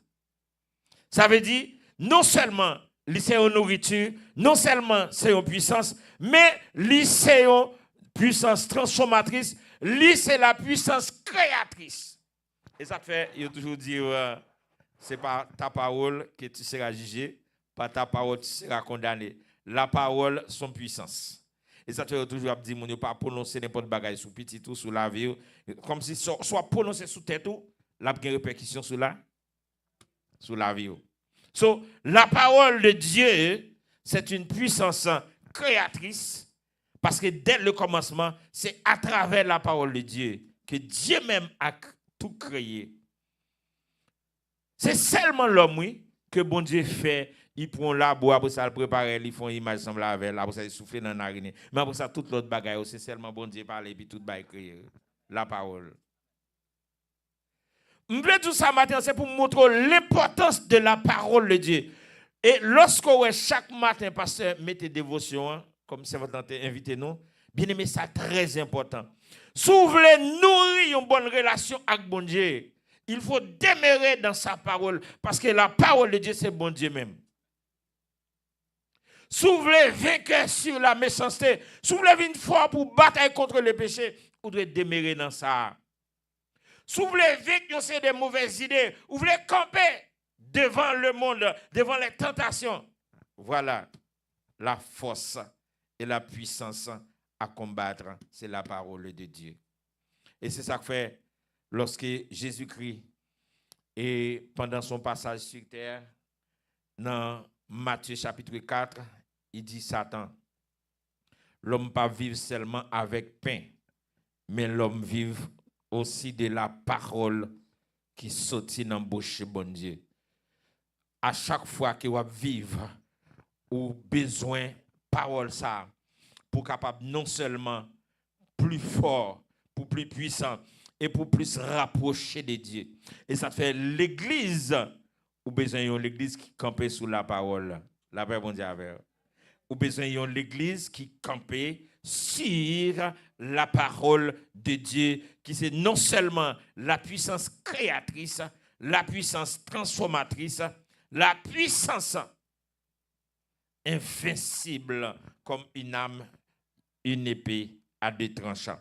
Ça veut dire, non seulement c'est une nourriture, non seulement c'est une puissance, mais c'est une puissance transformatrice, c'est la puissance créatrice. Et ça fait, il faut toujours dire, c'est pas ta parole que tu seras jugé, pas ta parole tu seras condamné. La parole, son puissance. Et ça fait toujours dire, mon pas prononcer n'importe bagaille sous petit ou sous la vie, comme si soit prononcé sous tête ou, la répercussion sur la vie. So, la parole de Dieu, c'est une puissance créatrice, parce que dès le commencement, c'est à travers la parole de Dieu que Dieu même a tout créé. C'est seulement l'homme, oui, que bon Dieu fait. Ils prennent la bois, après ça, le préparer, ils font une image semblable avec, après ça, ils soufflent dans la narine. Mais après ça, toute l'autre bagaille, c'est seulement bon Dieu parler, puis tout va créer. La parole. Je voulais tout ça matin, c'est pour montrer l'importance de la parole de Dieu. Et lorsque chaque matin, pasteur, mettez dévotion, comme c'est votre invité nous, bien aimé, c'est très important. Si vous voulez nourrir une bonne relation avec bon Dieu, il faut demeurer dans sa parole, parce que la parole de Dieu, c'est bon Dieu même. Si vous voulez vaincre sur la méchanceté, si vous voulez venir fort pour batailler contre le péché, vous devez demeurer dans ça. Si vous voulez vaincre des mauvaises idées, vous voulez camper devant le monde, devant les tentations. Voilà la force et la puissance à combattre, c'est la parole de Dieu. Et c'est ça que fait lorsque Jésus-Christ, et pendant son passage sur terre, dans Matthieu chapitre 4, il dit Satan, l'homme pas vivre seulement avec pain, mais l'homme vive aussi de la parole qui sortit dans la bouche de bon Dieu. À chaque fois qu'il va vivre, ou besoin parole ça, pour capable non seulement plus fort, pour plus puissant, et pour plus rapprocher de Dieu. Et ça fait l'église, ou besoin de l'église qui campe sous la parole. La paix bon Dieu avec. Ou besoin de l'église qui campe sur la parole de Dieu, qui c'est non seulement la puissance créatrice, la puissance transformatrice, la puissance invincible comme une âme, une épée à deux tranchants.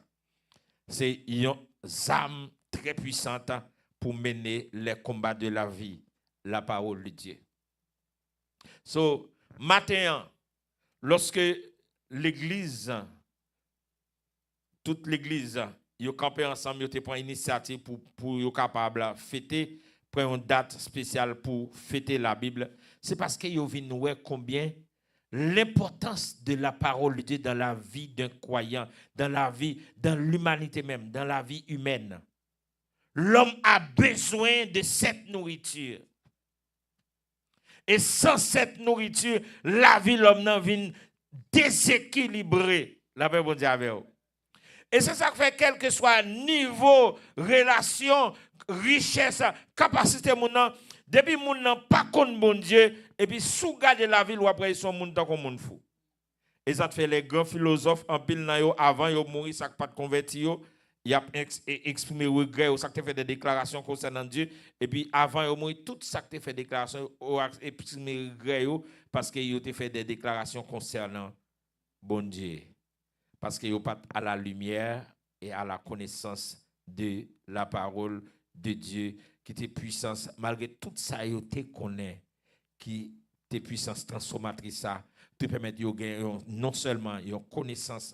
C'est une âme très puissante pour mener les combats de la vie, la parole de Dieu. So, matin, lorsque l'église, toute l'église, ils campé ensemble, ils prennent initiative pour être capable de fêter prend une date spéciale pour fêter la Bible, c'est parce que vous venez voir combien l'importance de la parole de Dieu dans la vie d'un croyant, dans la vie, dans l'humanité même, dans la vie humaine. L'homme a besoin de cette nourriture. Et sans cette nourriture, la vie de l'homme n'a vient déséquilibrée. La paix, bon Dieu, avec vous. Et c'est ça qui fait, quel que soit niveau, relation, richesse, capacité, depuis que moun nan pas contre bon Dieu, et puis sous garde la ville ou après ils sont moun tant comme moun fou. Et ça fait les grands philosophes en pile nan yo avant yo mourir ça pas de converti yo, y a exprimé regret ou ça fait des déclarations concernant Dieu et puis avant yo mourir tout ça fait des déclarations ou exprimé regret yo parce que yo te fait des déclarations concernant bon Dieu. Parce que yo pas à la lumière et à la connaissance de la parole de Dieu qui te puissance malgré tout ça yo te connaît qui te puissance transformatrice ça te permettre de gagner non seulement une connaissance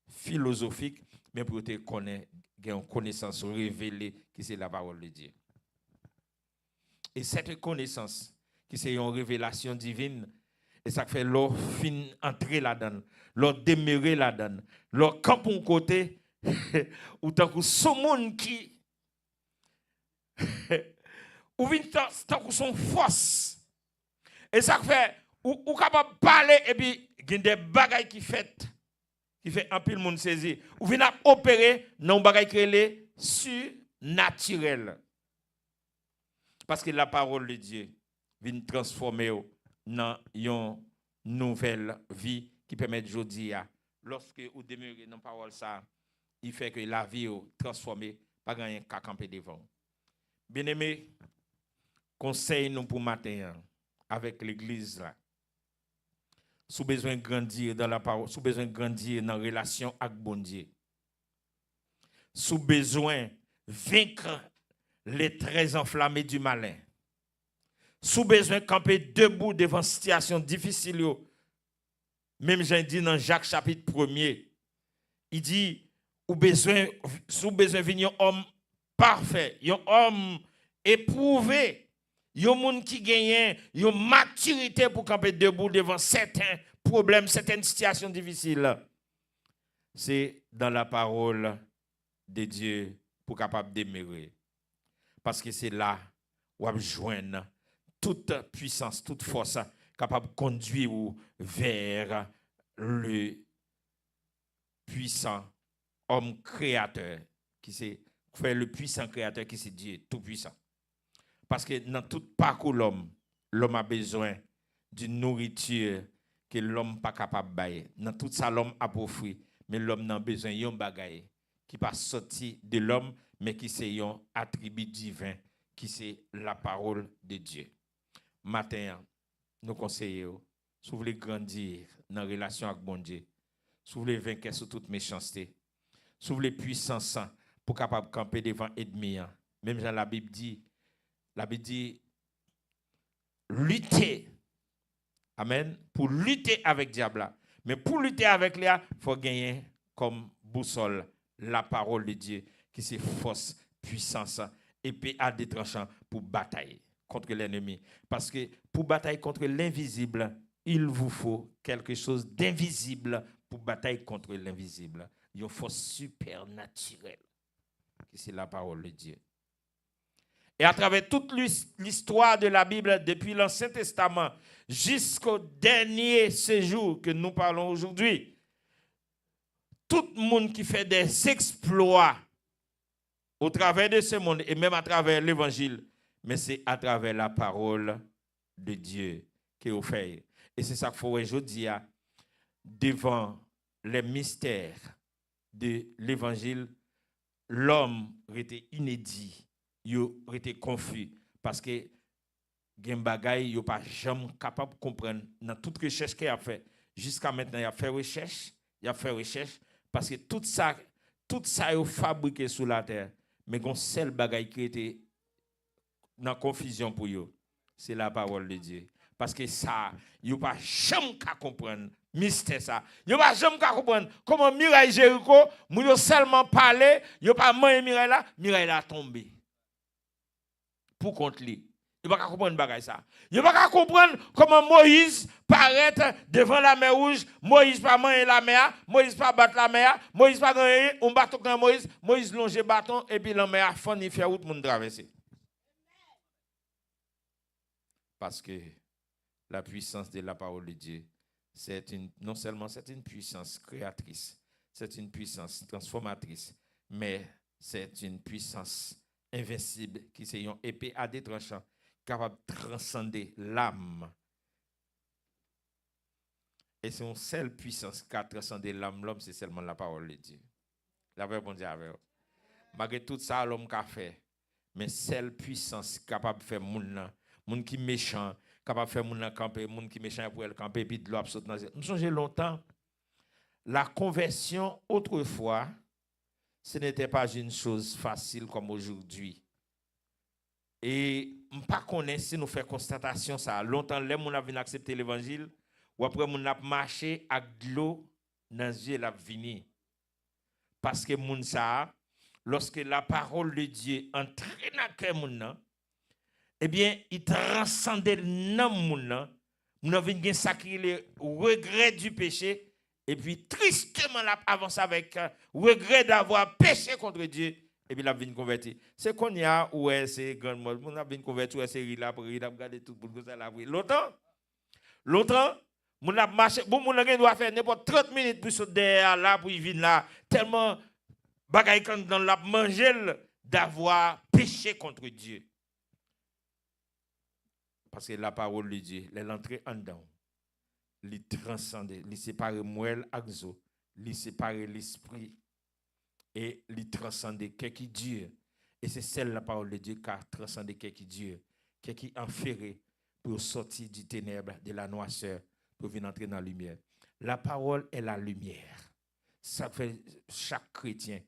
philosophique mais pour te connaître une connaissance révélée qui c'est la parole de Dieu. Et cette connaissance qui c'est une révélation divine et ça fait leur fin entrer là-dedans, leur demeurer là-dedans, leur camp pour côté ou tant que ce monde qui ou vient tant que son force. Et ça fait ou capable parler et puis il y a des bagailles qui fait un pile monde saisir. Ou vient opérer non bagailles qui est surnaturel. Parce que la parole de Dieu vient transformer dans une nouvelle vie qui permet aujourd'hui lorsque vous demeurez dans la parole ça, il fait que la vie est transformée pas gagner qu'à camper devant. Bien-aimé, conseil nous pour matin avec l'église là. Sous besoin de grandir dans la parole, sous besoin de grandir dans la relation avec bon Dieu. Sous besoin de vaincre les traits enflammés du malin. Sous besoin de camper debout devant une situation difficile. Même j'ai dit dans Jacques chapitre 1er, il dit, sous besoin de venir un homme parfait, un homme éprouvé, un monde qui gagne une maturité pour camper debout devant certains problèmes, certaines situations difficiles. C'est dans la parole de Dieu pour capable demeurer. Parce que c'est là où on joindre toute puissance, toute force capable de conduire vers le puissant homme créateur qui c'est le puissant créateur qui c'est Dieu tout puissant. Parce que dans tout parcours l'homme a besoin d'une nourriture que l'homme pas capable de bailler. Dans tout ça l'homme a offert, mais l'homme a besoin d'un bagage qui pas sorti de l'homme mais qui c'est un attribut divin qui c'est la parole de Dieu. Matin, nous conseillons, si vous voulez grandir dans la relation avec bon Dieu, si vous voulez vaincre sur toute méchanceté, si vous voulez puissance pour capable de camper devant l'ennemi. Même dans la Bible dit, lutter. Amen. Pour lutter avec le diable. Mais pour lutter avec lui, il faut gagner comme boussole la parole de Dieu, qui c'est force, puissance, épée à des tranchants pour batailler contre l'ennemi. Parce que pour batailler contre l'invisible, il vous faut quelque chose d'invisible pour batailler contre l'invisible. Une force supernaturelle, qui c'est la parole de Dieu. Et à travers toute l'histoire de la Bible, depuis l'Ancien Testament jusqu'au dernier séjour que nous parlons aujourd'hui, tout le monde qui fait des exploits au travers de ce monde et même à travers l'évangile, mais c'est à travers la parole de Dieu qui est fait. Et c'est ça qu'il faut aujourd'hui devant les mystères de l'évangile, l'homme était inédit, il était confus parce que gen bagay yo pas jamais capable de comprendre dans toute recherche qu'il a fait. Jusqu'à maintenant, il a fait recherche parce que tout ça est fabriqué sous la terre. Mais gon seul bagay qui était dans confusion pour eux, c'est la parole de Dieu. Parce que ça, yo pas jamais comprendre mystère ça. Yo pas jamais comprendre comment muraille Jéricho, moun yo seulement parler, yo pas man muraille là tombé. pour contre lui. Il ne va pas comprendre bagay ça. Il ne va pas comprendre comment Moïse paraît devant la mer rouge. Moïse pas manger la mer, Moïse pas battre la mer, Moïse pas gagner, on bâton dans Moïse, Moïse longe bâton et puis la mer fond il fait route monde traverser. Parce que la puissance de la parole de Dieu, non seulement c'est une puissance créatrice, c'est une puissance transformatrice, mais c'est une puissance invincible qui c'est une épée à deux tranchants capable de transcender l'âme. Et c'est une seule puissance qui a transcendé l'âme, c'est seulement la parole de Dieu. La vraie bon Dieu avec vous. Malgré tout ça, l'homme a fait, mais seule puissance capable de faire moun qui méchant, capable de faire moun camper, moun qui méchant pour elle camper puis de l'eau saute dans. Nous songeons longtemps la conversion autrefois, ce n'était pas une chose facile comme aujourd'hui. Et je ne connais pas si nous faisons constatation ça. Longtemps, les gens ont accepté l'évangile, ou après, nous avons marché avec de l'eau dans les yeux, la vini. Parce que moun ça, lorsque la parole de Dieu entre dans le cœur moun, eh bien, il transcendait dans moun. Nous avons sacré le regret du péché, et puis tristement, la avance avec regret d'avoir péché contre Dieu. Et puis, la vie convertie. C'est qu'on y a, ouais, c'est grand monde. On a bien converti, ouais, c'est rila, pour regarder tout le monde, ça l'a pris. Longtemps, on a marché, bon, on doit faire n'importe 30 minutes pour sauter derrière là, pour y venir là. Tellement, bagaille quand dans la manger d'avoir péché contre Dieu. Parce que la parole de Dieu, elle est entrée en dedans. Elle transcende, elle sépare moelle et zo, elle sépare l'esprit. Et il transcende quelque Dieu. Et c'est celle la parole de Dieu qui a transcendé quelque Dieu, qui enferré pour sortir du ténèbre, de la noirceur, pour venir entrer dans la lumière. La parole est la lumière. Ça fait chaque chrétien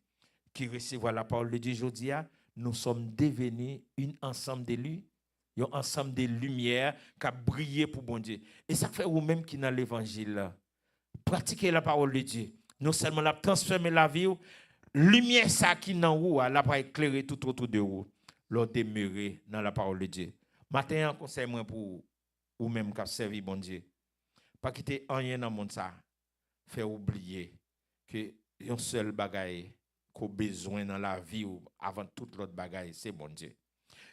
qui reçoit la parole de Dieu aujourd'hui, nous sommes devenus un ensemble d'élus, un ensemble de lumières qui a brillé pour bon Dieu. Et ça fait vous-même qui dans l'évangile, pratiquer la parole de Dieu. Non seulement la transformer la vie, lumière ça qui dans vous, elle va éclairer tout autour de vous, leur demeurer dans la parole de Dieu. Matin, un conseil moi pour ou même qui servi bon Dieu. Pas quitter rien dans le monde ça, faire oublier que un seul bagaille qu'on a besoin dans la vie ou avant toute l'autre bagaille, c'est bon Dieu.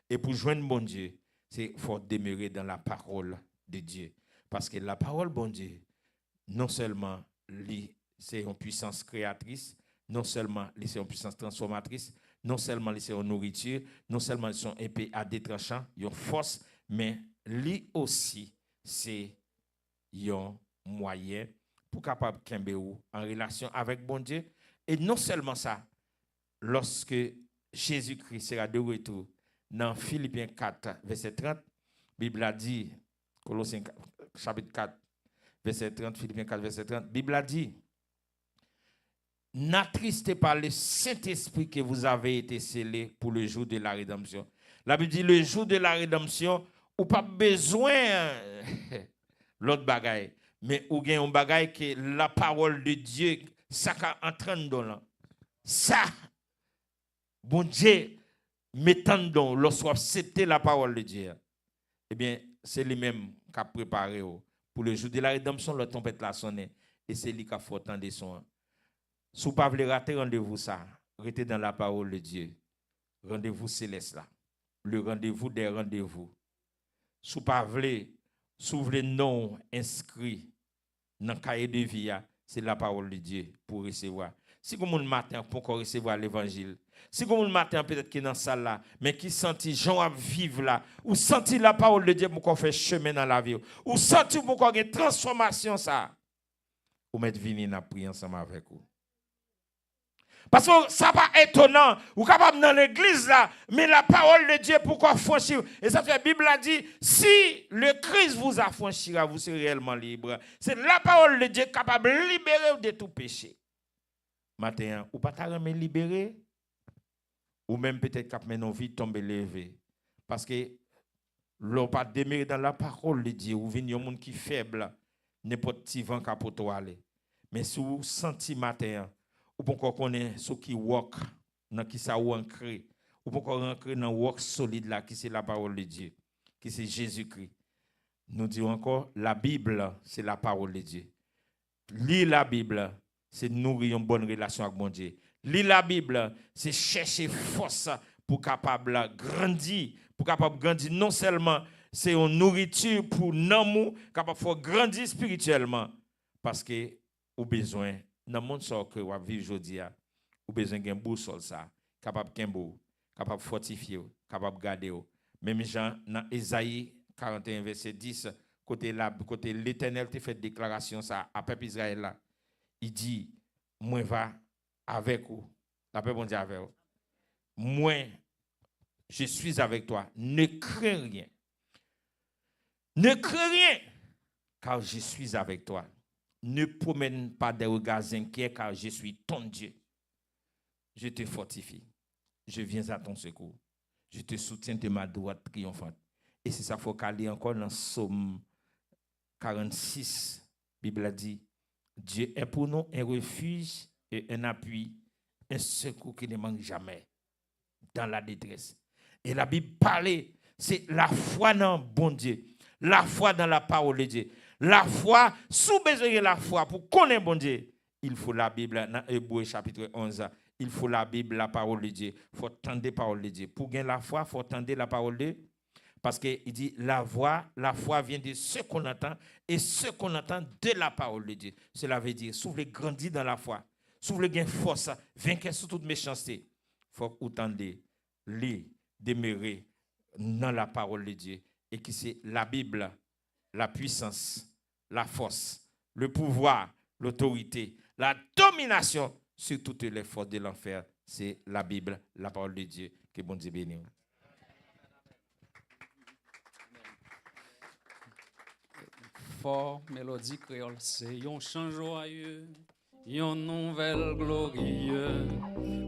Et pour joindre bon Dieu, c'est faut demeurer dans la parole de Dieu. Parce que la parole bon Dieu, non seulement c'est une puissance créatrice, non seulement c'est une puissance transformatrice, non seulement c'est une nourriture, non seulement c'est une épée à deux tranchants, une force, mais lui aussi c'est un moyen pour capable kembe ou en relation avec bon Dieu. Et non seulement ça, lorsque Jésus-Christ sera de retour dans Philippiens 4, verset 30, la Bible a dit, Colossiens chapitre 4, verset 30, Philippiens 4, verset 30, la Bible a dit, n'attristez pas le Saint-Esprit que vous avez été scellé pour le jour de la rédemption. La Bible dit, le jour de la rédemption, ou pas besoin l'autre bagaille, mais ou gain un bagaille que la parole de Dieu, ça entraîne dans là. Ça, bon Dieu, mettant dans, lorsqu'on accepte la parole de Dieu, eh bien, c'est lui-même qui a préparé pour le jour de la rédemption, la trompette l'a sonné, et c'est lui qui a fait autant de sons. Si vous ne pouvez pas rater rendez-vous ça, restez dans la parole de Dieu. Rendez-vous céleste là. Le rendez-vous des rendez-vous. Si vous ne pouvez pas non inscrit dans le cahier de vie, c'est la parole de Dieu pour recevoir. Si vous avez matin pour recevoir l'évangile, si vous avez matin peut-être qui est dans la salle là, mais qui sentit Jean à vivre là, ou sentit la parole de Dieu pour qu'on fait chemin dans la vie, ou sentit pour qu'on ait une transformation ça, vous mettez venir à prier ensemble avec vous. Parce que ça pas étonnant, vous êtes capable dans l'église là, mais la parole de Dieu pourquoi franchir? Et ça fait la Bible a dit, si le Christ vous affranchira, vous serez réellement libre. C'est la parole de Dieu capable de libérer de tout péché. Matin, ou pas t'arrêter libérer, ou même peut-être qu'à nos vies tomber lever. Parce que l'on pas demeurer dans la parole de Dieu, ou venir un monde qui est faible, n'importe qui vent capote aller. Mais si vous sentez matin, ou pour qu'on connaît ceux qui walk, dans qui ça ou ancré, ou pour rentrer dans le roc solide là, qui c'est la parole de Dieu, qui c'est Jésus-Christ. Nous disons encore, la Bible, c'est la parole de Dieu. Lire la Bible, c'est nourrir une bonne relation avec mon Dieu. Lire la Bible, c'est chercher force pour capable grandir, pour capable grandir non seulement c'est une nourriture pour nous, capable de grandir spirituellement, parce que au besoin dans le monde que vous vivez aujourd'hui, vous besoin d'un boussole ça, capable capable fortifier, capable garder. Même Jean dans Ésaïe 41 verset 10, côté l'Éternel te fait déclaration ça à peuple Israël là. Il dit moi va avec vous. La paix bon Dieu avec vous. Moi je suis avec toi. Ne crains rien. Ne crains rien car je suis avec toi. Ne promène pas des regards inquiets car je suis ton Dieu. Je te fortifie. Je viens à ton secours. Je te soutiens de ma droite triomphante. Et c'est ça qu'il faut caler encore dans Psaume 46. La Bible dit, Dieu est pour nous un refuge et un appui, un secours qui ne manque jamais dans la détresse. Et la Bible parlait, c'est la foi dans bon Dieu, la foi dans la parole de Dieu. La foi, sous besoin de la foi, pour connaître bon Dieu, il faut la Bible, dans Hébreux chapitre 11, il faut la Bible, la parole de Dieu. Il faut tendre la parole de Dieu. Pour gagner la foi, il faut tendre la parole de Dieu. Parce qu'il dit, la foi vient de ce qu'on entend, et ce qu'on entend de la parole de Dieu. Cela veut dire, si vous voulez grandir dans la foi, si vous voulez gagner force, vaincre sur toute méchanceté, il faut que vous tendez, lire, demeurer dans la parole de Dieu. Et que c'est la Bible, la puissance, la force, le pouvoir, l'autorité, la domination sur toutes les forces de l'enfer. C'est la Bible, la parole de Dieu. Que bon Dieu bénisse. Fort mélodie créole, c'est un chant joyeux, une nouvelle glorieuse,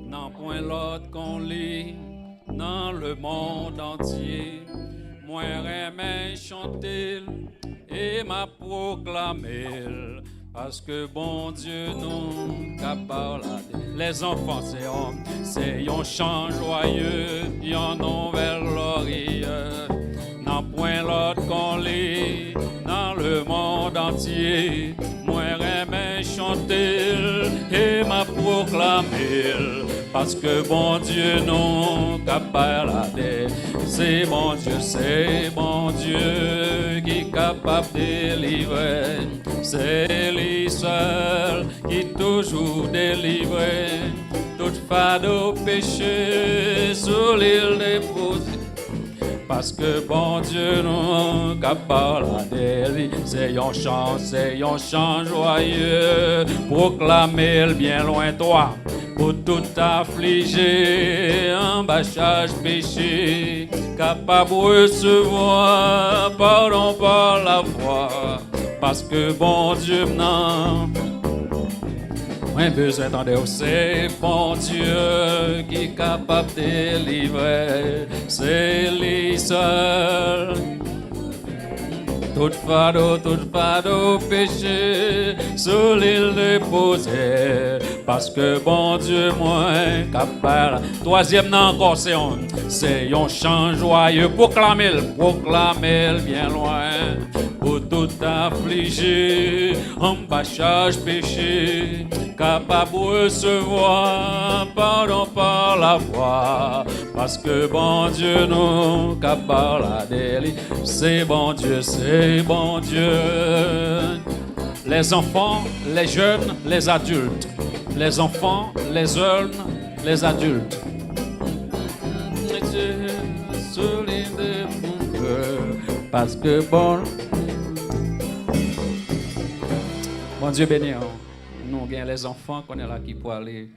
n'en point l'autre qu'on lit dans le monde entier. Moi remets chanter et m'a proclamé, parce que bon Dieu nous capable. Les enfants, c'est un chant joyeux, une nouvelle glorieuse, n'en point l'autre qu'on lit dans le monde entier. Moi remets chanter et m'a proclamé, parce que bon Dieu non capable. C'est bon Dieu qui est capable de délivrer. C'est lui seul qui toujours délivre. Tout fardeau péché sur l'île déposée. Parce que bon Dieu nous capable d'élire. C'est un chant joyeux, proclamer le bien loin toi, pour tout affligé, en bâchage péché, capable de recevoir pardon par la foi. Parce que bon Dieu non, moi besoin d'entendre, c'est bon Dieu qui est capable de délivrer, c'est lui seul. Tout fardeau péché, sur l'île déposée, parce que bon Dieu moi capable. Troisième non encore c'est un chant joyeux, proclamer bien loin. Pour tout affligé, en bâchage péché, capable de recevoir pardon par la foi. Parce que bon Dieu nous capable d'élire. C'est bon Dieu, c'est bon Dieu. Les enfants, les jeunes, les adultes. Les enfants, les jeunes, les adultes. Parce que bon Dieu béni, nous avons les enfants qu'on est là qui pour aller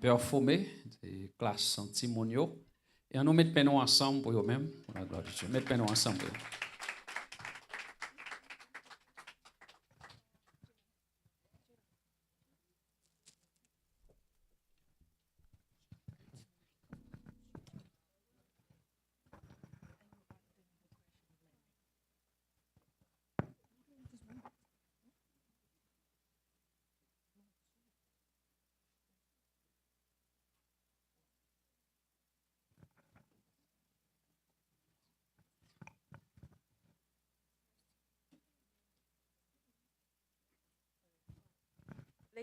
performer des classes antimonio et on nous met nous ensemble pour eux-mêmes, pour la gloire de Dieu. Mettez nous ensemble.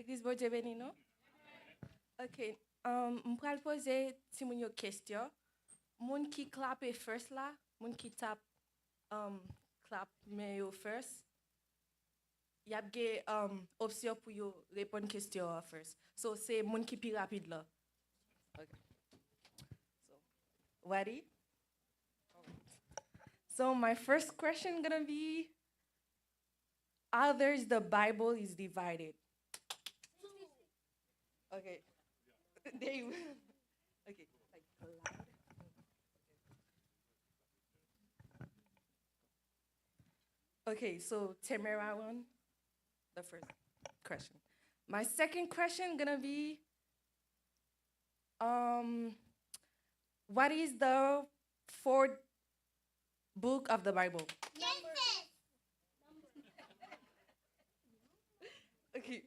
L'église Bon Dieu béni nous. OK. Je vais poser une question. Moun qui clap first là, moun qui tape clap mais yo first. Y a des options pour yo répondre question first. So c'est moun qui plus rapide là. Okay. So ready? So my first question gonna be, others the Bible is divided. Okay. There you okay. Like loud. Okay, so Tamara won the first question. My second question gonna be, what is the fourth book of the Bible? Okay.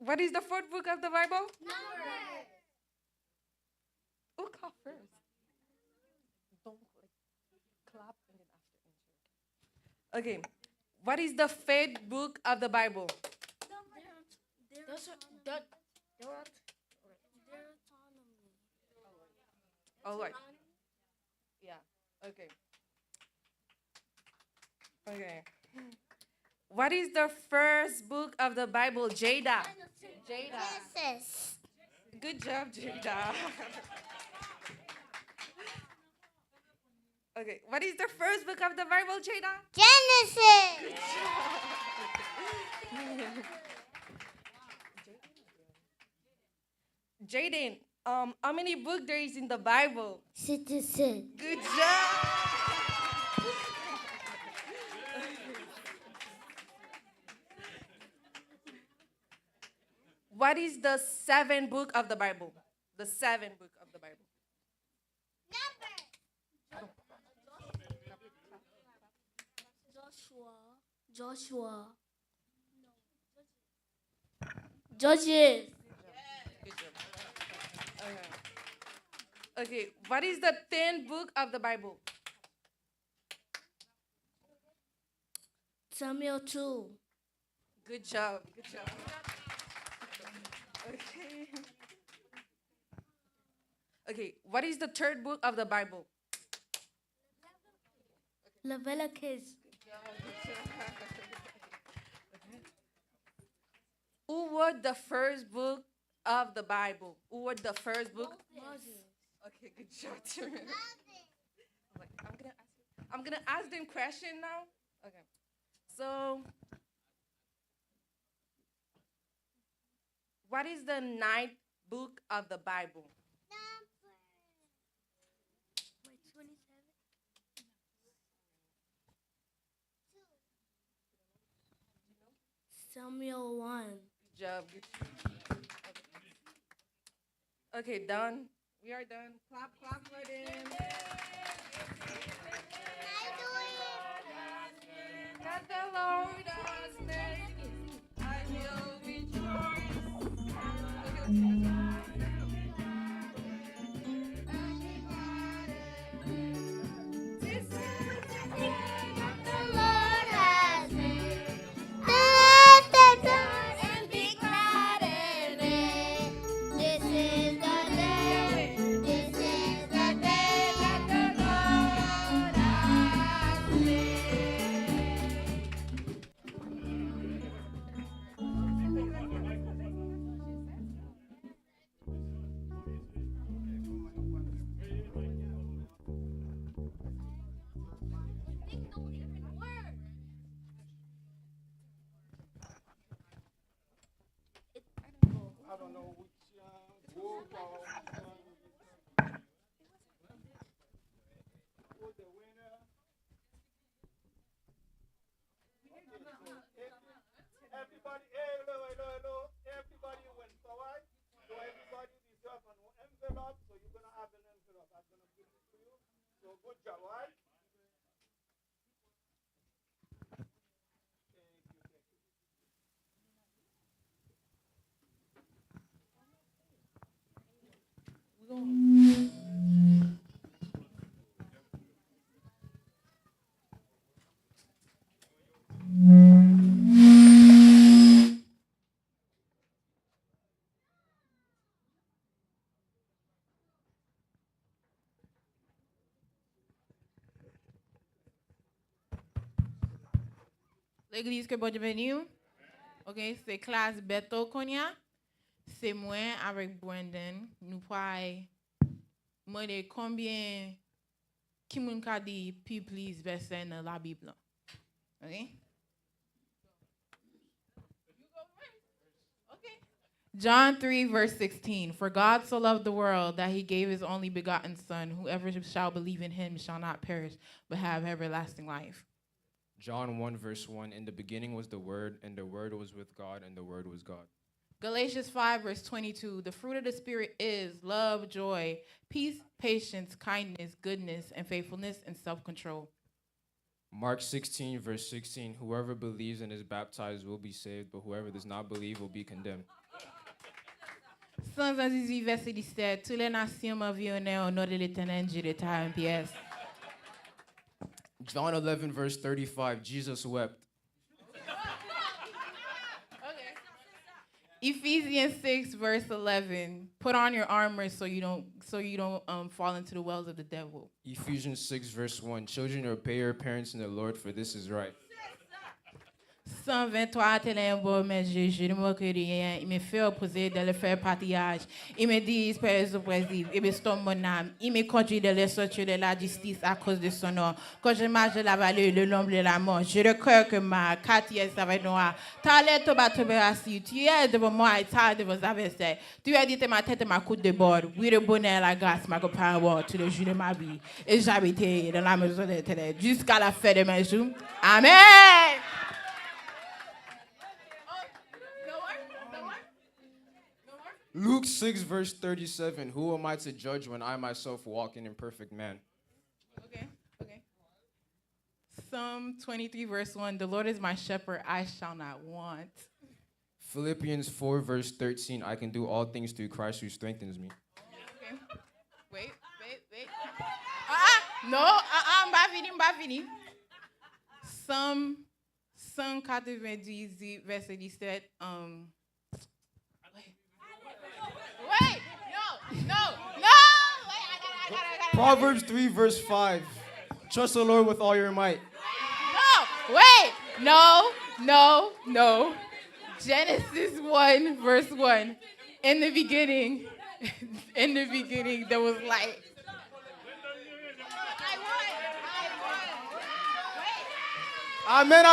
What is the fourth book of the Bible? Numbers. Who called first? Don't clap and then after. Okay. What is the fifth book of the Bible? All right. Yeah. Okay. Okay. What is the first book of the Bible, Jada? Genesis. Good job, Jada. Okay. What is the first book of the Bible, Jada? Genesis. Jaden, how many books there is in the Bible? Citizen. Good job. What is the seventh book of the Bible? The seventh book of the Bible. Joshua. Judges. Good job. Okay. What is the 10th book of the Bible? Samuel 2. Good job. Good job. Okay. Okay. What is the third book of the Bible? Leviticus. Who wrote the first book of the Bible? Who wrote the first book? Moses. Okay, good job. I'm gonna ask them question now. Okay. So, what is the ninth book of the Bible? Wait, 27? Samuel 1. Good job. Good job. Okay, done. We are done. Clap, clap for them. That the Lord has made, I will rejoice. This is the day that the Lord has made. And be glad in it. This is the day. This is the day that the Lord has made. I don't know which book or who's the winner. Everybody, hello. Everybody went forward. So everybody deserves an envelope. So you're gonna have an envelope. I'm gonna give it to you. So good job, right? L'église que bon Dieu bénit. OK, c'est classe Beto Konya. C'est moi avec Brandon. Nous pourrons demander combien qui moun ka dit puis please verset dans la Bible. OK? John 3, verse 16. For God so loved the world that he gave his only begotten Son. Whoever shall believe in him shall not perish, but have everlasting life. John 1, verse 1. In the beginning was the Word, and the Word was with God, and the Word was God. Galatians 5, verse 22. The fruit of the Spirit is love, joy, peace, patience, kindness, goodness, and faithfulness, and self-control. Mark 16, verse 16. Whoever believes and is baptized will be saved, but whoever does not believe will be condemned. 118, verset 17. Toutes les nations m'environnent au nom de l'Éternel, Dieu de ta et pièce. John 11, verse 35. Jesus wept. Ephesians 6, verse 11. Put on your armor so you don't fall into the wells of the devil. Ephesians 6, verse 1. Children, obey your parents in the Lord, for this is right. 123, tel est un beau Jésus, je ne me que rien. Il me fait opposer de le faire partillage. Il me dit, espère oppressive, et bestombe mon âme. Il me conduit de les sortir de la justice à cause de son nom. Quand je marche de la vallée, de l'ombre de la mort, je reconnais que ma quartier s'avait noir. T'allais te battre assis. Tu es devant moi et t'as de vos adversaires. Tu as dit ma tête et ma coude de bord. Oui, le bonheur et la grâce m'accompagnent tous les jours de ma vie. Et j'habitais dans la maison de l'Éternel jusqu'à la fin de mes jours. Amen. Luke 6, verse 37. Who am I to judge when I myself walk in imperfect man? Okay. Psalm 23, verse 1. The Lord is my shepherd, I shall not want. Philippians 4, verse 13. I can do all things through Christ who strengthens me. Okay. Wait. No, m'ba fini. Psalm 190, verset 17. Wait, no. Wait, I gotta. Proverbs 3, verse 5. Trust the Lord with all your might. No. Genesis 1, verse 1. In the beginning, there was light. Amen.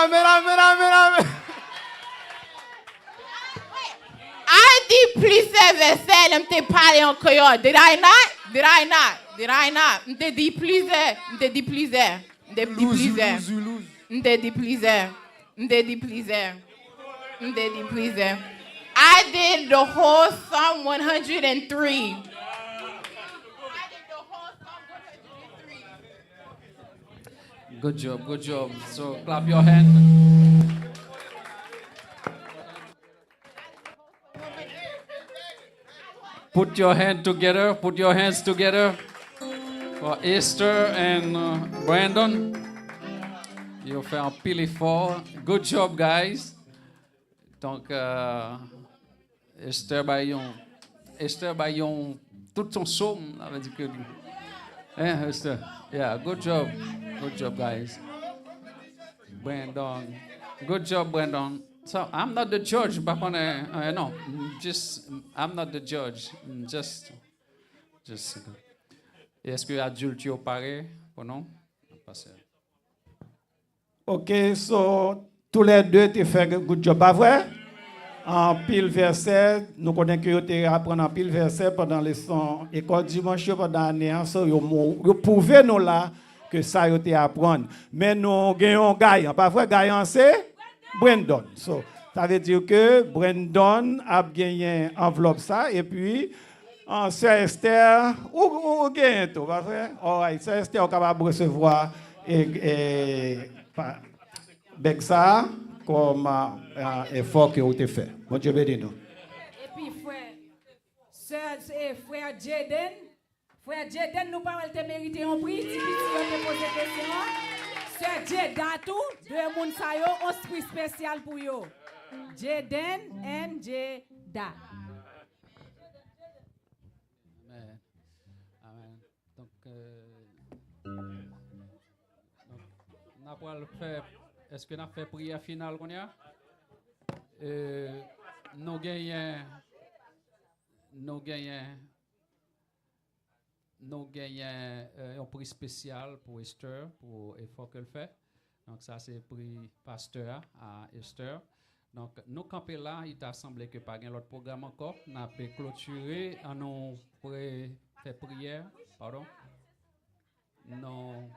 I dit plusieurs versets, je t'ai parlé en créole. Did I not? Je t'ai dit plusieurs. I did the whole Psalm 103. Good job. So clap your hand. Put your hands together for Esther and Brandon. Ils ont fait un pile effort. Good job, guys. Donc, Esther bayon tout son somme. Ça veut dire que... Hein, Esther? Yeah, good job, guys. Brandon. Good job, Brandon. So I'm not the judge, but no, I'm not the judge. Just. Est-ce que adulte yo paré ou non? OK, so tous les deux tu fait un good job, pas vrai? En pile verset, nous connaissons que tu apprendre en pile verset pendant les leçons école dimanche pendant l'année, so yo prouver nous là que ça yo te apprendre. Mais nous gagnons gagnant, pas vrai gagnant c'est Brandon. So, ça veut dire que Brandon a gagné enveloppe ça et puis Sœur Esther ou gagne tout, pas vrai? Alright, Sœur Esther est capable de recevoir et ça comme effort que vous avez fait. Bon Dieu bénisse nous. Et puis frère Jaden, nous parlons de mériter un prix. Si on te pose question, Sœur Jedatou, deux moun sa yo, un prix spécial pour yo. Jaden and Jeda. Amen. Donc, on va le faire Est-ce que nous avons fait prière finale qu'on y a? Nous gagnons un prix spécial pour Esther, pour l'effort qu'elle fait. Donc, ça, c'est le prix pasteur à Esther. Donc, nous camper là, il t'a semblé que pas l'autre programme encore. Nous avons clôturé, nous faire prière. Pardon? Non.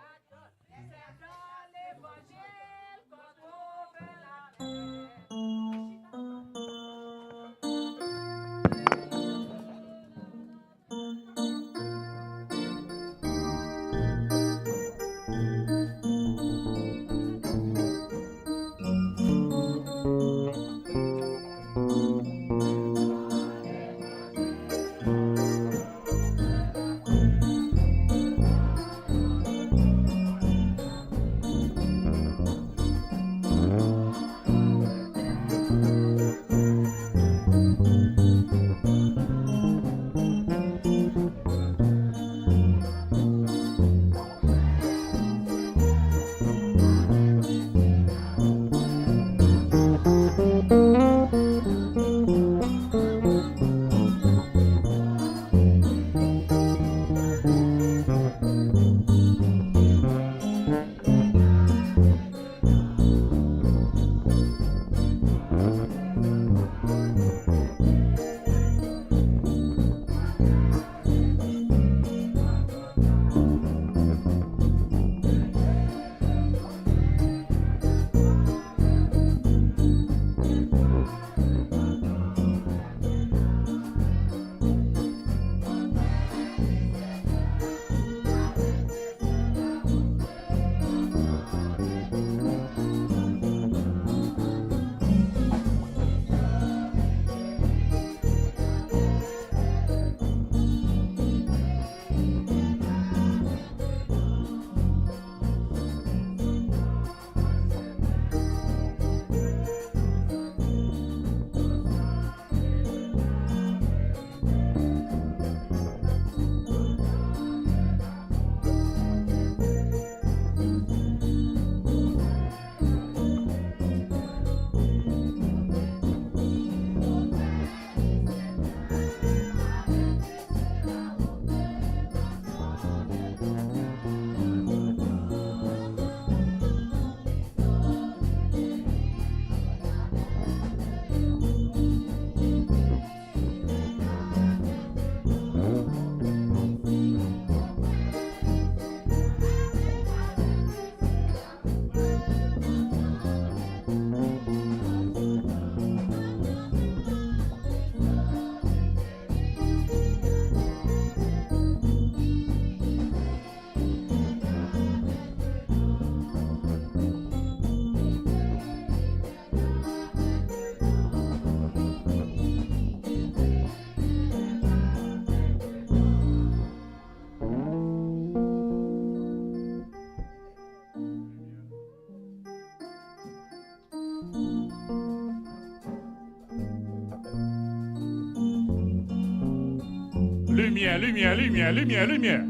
Lumière, lumière, lumière, lumière, lumière.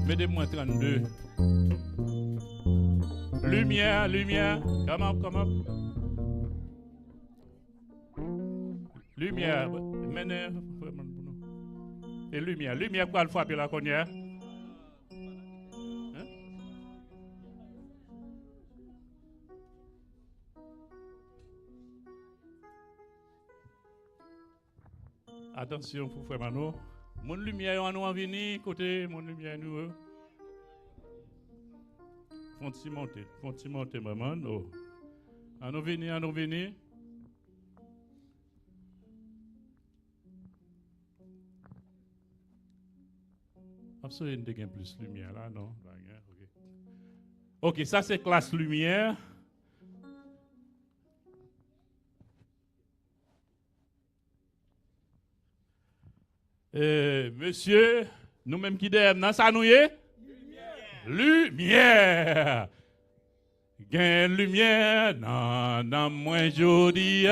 Mettez-moi 32. Lumière, lumière. Come up, come up. Lumière. Menez. Et lumière. Lumière, quoi le frapper la connière? Attention pour frère Mano. Mon lumière en nous en venir côté mon lumière nous. Font-ils monter maman. Oh. En nous venir. Absolument de gain plus lumière là non. OK, ça c'est classe lumière. Monsieur, nous-mêmes qui devons, dans ça nous y est? Lumière. Gain lumière dans moi jodi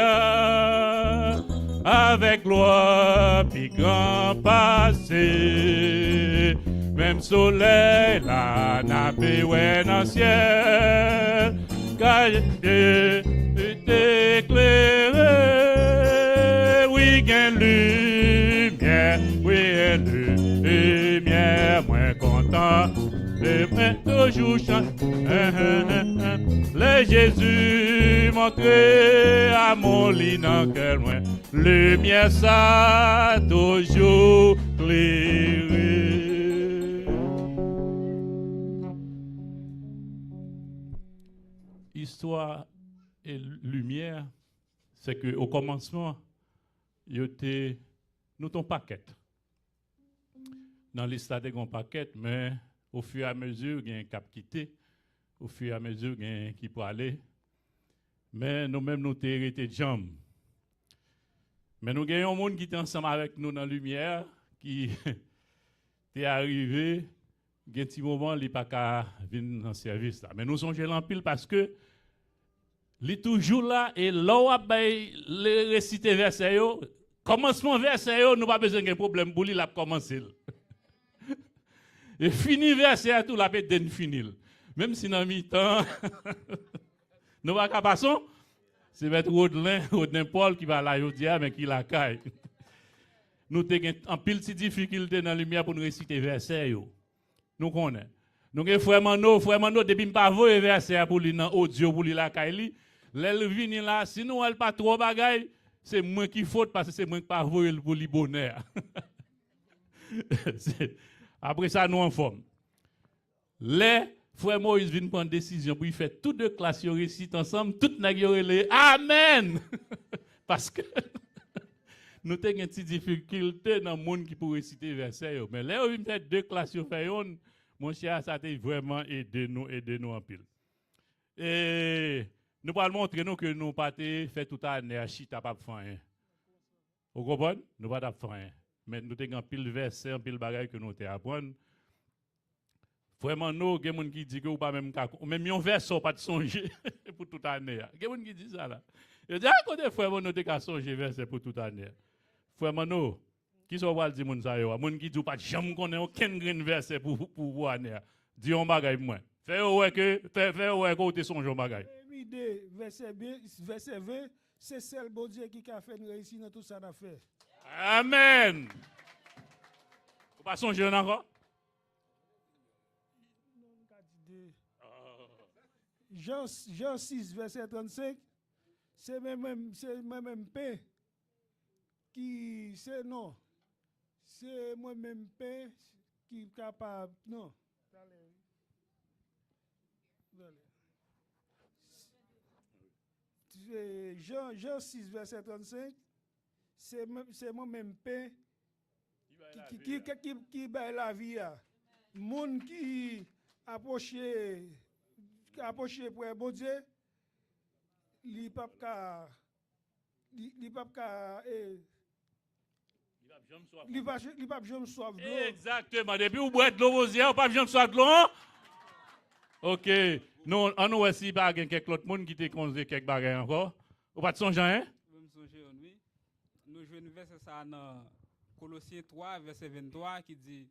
avec gloire puis grand passé. Même soleil là n'a pas ouais dans ciel. cahier est éclairé. Oui, gain lumière, oui, lumière, moins content. Et moi toujours chante. Le Jésus montré à mon lit dans quel loin. Lumière ça toujours clairé. Histoire et lumière, c'est que au commencement, nous ton paquet. Dans l'histoire de un paquet, mais au fur et à mesure, il y a un cap quitté, au fur et à mesure, il y a un qui peut aller. Mais nous-mêmes, nous avons hérité de jambes. Mais nous avons un monde qui est ensemble avec nous dans la lumière, qui est arrivé, il y a un petit moment, il n'est pas qu'à venir dans le service. Là. Mais nous sommes en pile parce que il est toujours là et là où il récite verset, commencement verset, nous n'avons pas besoin de problème pour lui, il a commencé. Et fini verset, tout la peine finir. Même si dans le mi-temps, nous n'avons pas passer, c'est mettre Rodelin Paul qui va là, mais qui la caille. Nous avons en pile de difficultés dans la lumière pour nous réciter verset. Nous connaissons. Nous avons frère Mano, depuis que nous n'avons pas verset pour lui dans audio, pour lui la caille. L'elle vient là, sinon elle pas trop bagaille, c'est moi qui faute parce que c'est moi qui pas voyer pour lui bonheur. Après ça, nous en forme. Les frères Moïse viennent prendre décision pour y faire toutes deux classes, ils récitent ensemble, toutes les Amen. Parce que nous avons une petite difficulté dans le monde qui peut réciter verset. Mais là, ils fait deux classes, mon cher, ça a vraiment aidé nous en pile. Et nous allons montrer que nous pas fait tout à l'année, chita pas faire. Vous comprenez? Nous pas faire. Mais nous avons un pile verset, un pile bagaille que nous avons apprendre. Vraiment, nous, il y a des gens qui disent que vous pas même un verset, pas de songer pour toute l'année. Il y a des gens qui disent ça là. Je dis, à côté, frère, nous avons songer verset pour toute l'année. Frère, nous, qui sont pas dire ça yo? Moun qui dit pas jamais connaît aucun grain verset pour année. Dis on bagaille moi. Fais ouais que côté songe bagaille. Verset 20, c'est celle bon Dieu qui a fait nous réussir dans tout ça n'a fait. Amen. Vous pas songer encore? Jean 6, verset 35, c'est même pain qui, c'est non, c'est moi-même pain qui est capable, non. Jean 6, verset 35, c'est moi-même pain qui bat la vie. Moun qui approche pour un bon Dieu, il pas jamais soif d'eau. Exactement. Depuis vous boire de l'eau, vous n'avez pas jamais soif de l'eau. OK. Non, on nous aussi pas quelques autres monde qui te conseille quelques bagages encore. Vous pas de songer hein? Même songer oui. Nous jouons verset ça dans Colossiens 3 verset 23 qui dit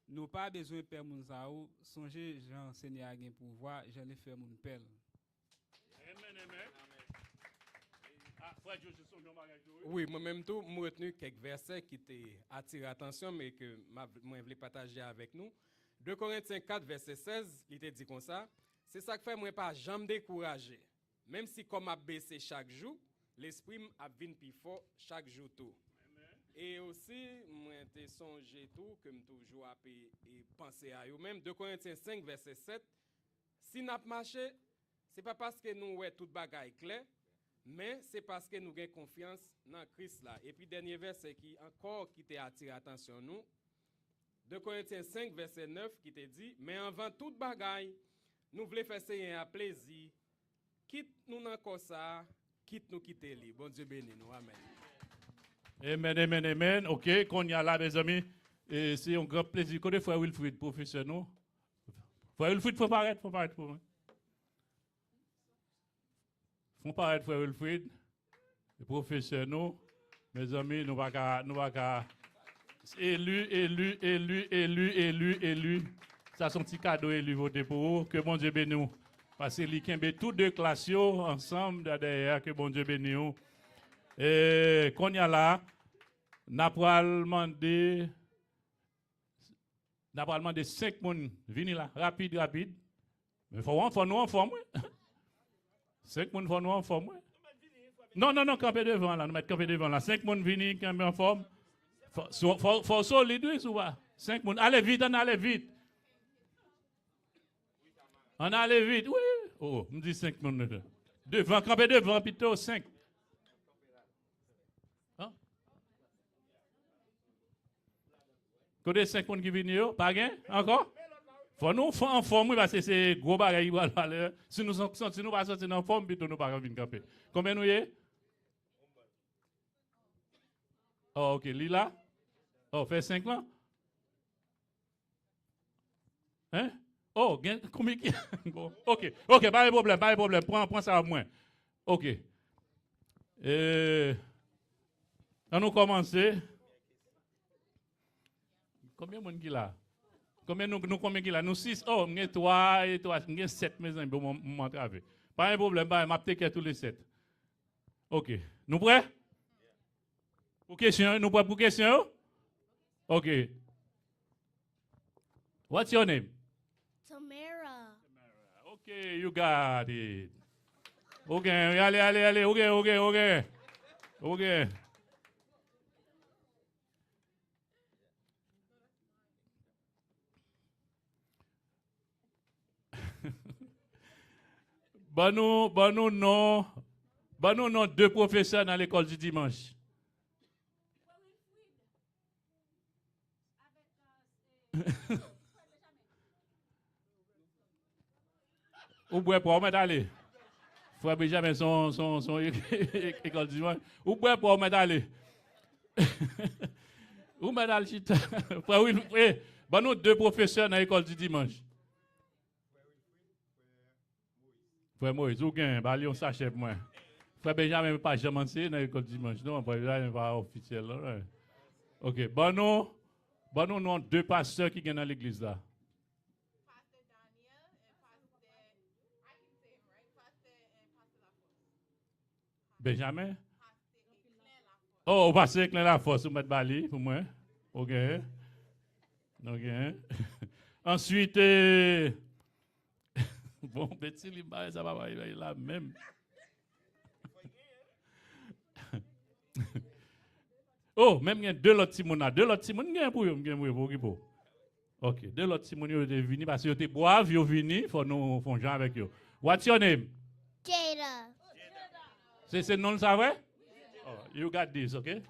nous pas besoin de père moun sa ou songer Jean Seigneur a gain pouvoir, j'en ai fait mon pelle. Amen. Oui, moi-même tout, moi retenu quelques versets qui t'attirent l'attention mais que moi voulais partager avec nous. 2 Corinthiens 4 verset 16, il te dit comme ça, c'est ça que fait moi pas jamais décourager. Même si comme a baissé chaque jour, l'esprit a vinn plus fort chaque jour tout. Et aussi, moi, j'ai songé tout, que je toujours penser à eux-mêmes. 2 Corinthiens 5, verset 7. Si nous avons marché, ce n'est pas parce que nous avons tout bagaille clair, mais c'est parce que nous avons confiance dans Christ là. Et puis, dernier verset qui t'a attiré l'attention nous. 2 Corinthiens 5, verset 9, qui te dit, mais avant toute bagaille, nous voulons faire ça à plaisir. Quitte nous dans ça, quitte nous quitter lui. Bon Dieu béni nous. Amen. Amen. OK, qu'on y a là, mes amis. Et c'est un grand plaisir. Connais frère Wilfried, professeur, non? Frère Wilfried, faut paraître pour moi. Faut paraître, frère Wilfried. Professeur, non? Mes amis, nous va qu'à élu. Ça, son petit cadeau élu, voter pour vous. Que mon Dieu bénisse. Parce que les tous deux classes ensemble derrière que bon Dieu bénisse. Nous. Et qu'on y a là, n'a pas demandé 5 personnes venir là, rapide. Mais faut nous en forme. 5 personnes faut nous en forme. Non, camper devant là, nous mettre camper devant là. 5 personnes venir camper en forme. Faut solide, oui, souvent. 5 personnes. Allez vite, on allez vite. On allait vite, oui. Oh, me dit 5 personnes. Devant, camper devant, plutôt 5. Côté 5 personnes qui viennent, pas gain, encore? Faut nous en forme, parce que c'est gros bagage. Si nous ne sommes pas sortis en forme, plutôt nous ne pouvons pas venir camper. Combien nous y est? Oh, ok, Lila? Oh, fait 5 ans? Hein? Oh, combien qui? Ok, pas de problème. Prends ça à moins. Ok. On nous commencer. Combien de monde qui là? Combien qui là? Nous 6. Oh, nous 3 et 3. Nous 7 maisons pour m'entraver. Pas de problème, m'a take tous les 7. Ok. Nous prêts? Pour question? Nous prêts pour question? Ok. What's your name? Tamara. Okay, you got it. Okay, allez. Okay. Bon nous non 2 professeurs dans l'école du dimanche. Ou boire pour mettre aller. Frère Benjamin son école du dimanche. Ou boire pour mettre aller. Ou mettre aller chita. Frère oui, bon nous 2 professeurs dans l'école du dimanche. Frère Moïse, ou gain, bali on sachet pour moi. Frère Benjamin pas jamais enseigné dans l'école du dimanche. Non, frère Benjamin pas officiel là. OK, bon nous non 2 pasteurs qui sont dans l'église là. Benjamin? Oh, on passe avec la force, vous mettez Bali pour moi. OK. Ensuite, bon, petit liba, ça va il là même. Oh, même il y a 2 autres Timona. 2 autres Timona, pour vous. OK, 2 autres Timona, ils sont venus parce qu'ils étaient boivent, ils sont venus, il faut nous faire genre avec eux. What's your name? Jada. C'est non ça vrai? Oh, you got this, okay?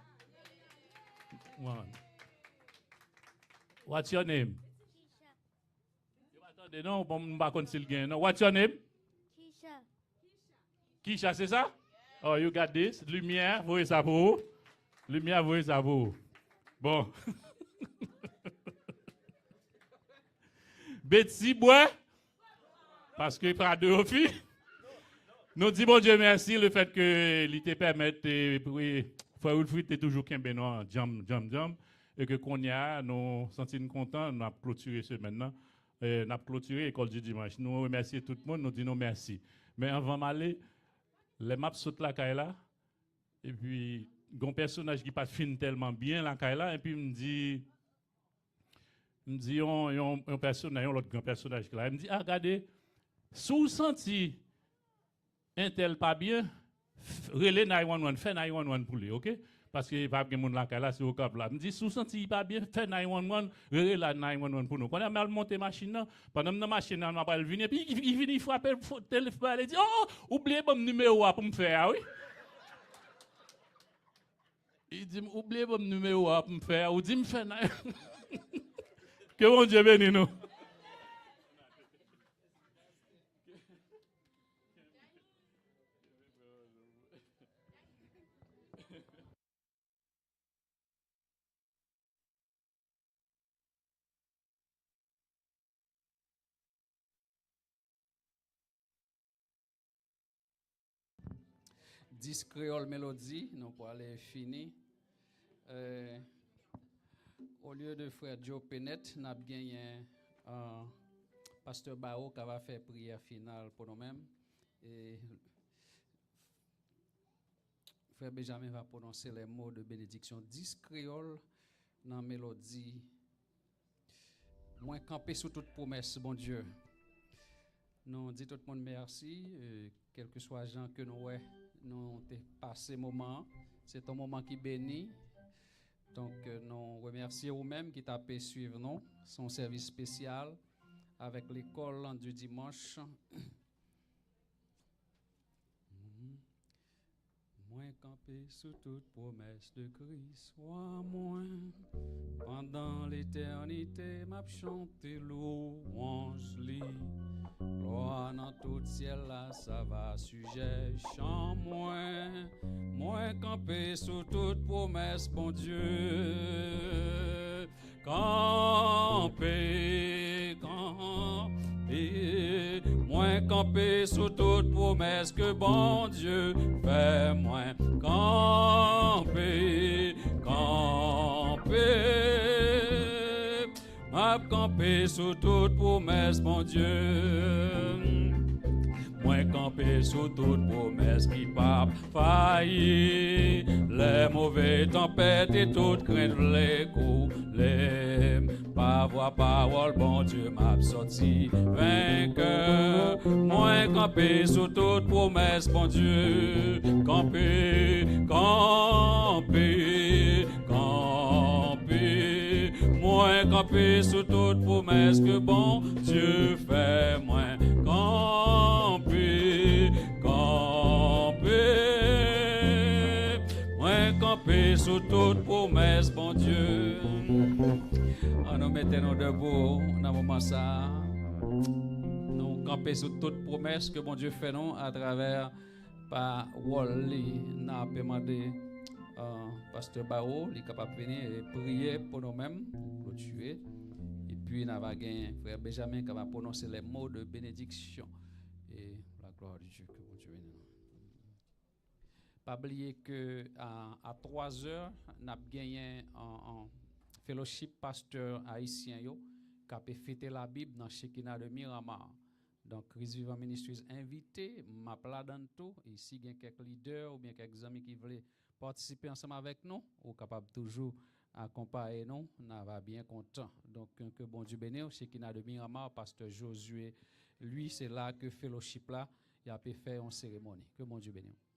One. What's your name? Attendez, non, on va pas s'il non. What's your name? Kisha, c'est ça? Oh, you got this. Lumière, voyez ça pour vous. Lumière, voyez ça pour vous. Bon. Betsy, bois. Parce que pas de filles. Nous disons bon Dieu merci le fait que il te permette frère Wilfried est toujours qu'un benoît jam et que qu'on y a nous sentir content nous a clôturé ce maintenant n'a clôturé l'école du dimanche. Nous remercions tout le monde, nous disons merci. Mais avant d'aller les maps sautent la caille là et puis un personnage qui pas fin tellement bien la caille là et puis me dit un personnage l'autre grand personnage là, il me dit ah regardez sous senti un tel pas bien, relais 911, fait 911 pour lui, ok? Parce que pas de monde là, c'est au cap là. Me dit, sous senti pas bien, fait 911, relais la 911 pour nous. Quand on a monté machine, pendant que la machine, on va venir, puis il vient frapper le téléphone, il dit, oh, oubliez mon numéro pour me faire, oui? Il dit, oubliez mon numéro pour me faire, ou dit, me faire, que mon Dieu bénisse nous. Disque créole mélodie, nous pour aller finir. Au lieu de frère Joe Pennett, nous avons gagné Pasteur Bao qui va faire prière finale pour nous-mêmes. Et Frère Benjamin va prononcer les mots de bénédiction 10 créoles dans la mélodie. Moi, camper sous toute promesse, bon Dieu. Nous disons tout le monde merci, quel que soit gens que nous avons passé moment. C'est un moment qui bénit. Donc, nous remercions vous-même qui t'a pu suivre nous, son service spécial avec l'école du dimanche. Moi campé sous toute promesse de Christ, soit moins pendant l'éternité, m'a chanté louange li. Gloire dans tout ciel là, ça va sujet chant moi campé sous toute promesse, bon Dieu. Campé, moi campé sous toute promesse que bon Dieu fait moi. Campé, m'a campé sous toute promesse, mon Dieu. Moi campé sous toute promesse qui pas failli. Les mauvais tempêtes et toutes craintes les coups, les pas voir parole, bon Dieu m'a sorti vainqueur. Moi campé sous toute promesse, bon Dieu. Campé, moi campé sous toute promesse que bon Dieu fait. Moi campé sous toute promesse, bon Dieu. Nous mettons debout dans le moment ça. Nous camper sous toute promesse que bon Dieu fait nous à travers par Wally. Nous avons demandé Pasteur Bao, il est capable de venir et prier pour nous-mêmes, pour le tuer. Et puis nous avons Frère Benjamin qui va prononcer les mots de bénédiction. Et la gloire de Dieu, que bon Dieu bénisse. Pas oublier que à 3 heures, nous avons gagné en fellowship pasteur haïtien qui a fêté la Bible dans Shekinah de Miramar. Donc, Christ Vivant Ministries invité, m'a plat dans tout. Ici, il y a quelques leaders ou bien quelques amis qui veulent participer ensemble avec nous, ou capable toujours accompagner nous, on va bien content. Donc, que bon Dieu bénisse, Shekinah de Miramar, pasteur Josué, lui, c'est là que fellowship là, il a pu faire une cérémonie. Que bon Dieu bénisse.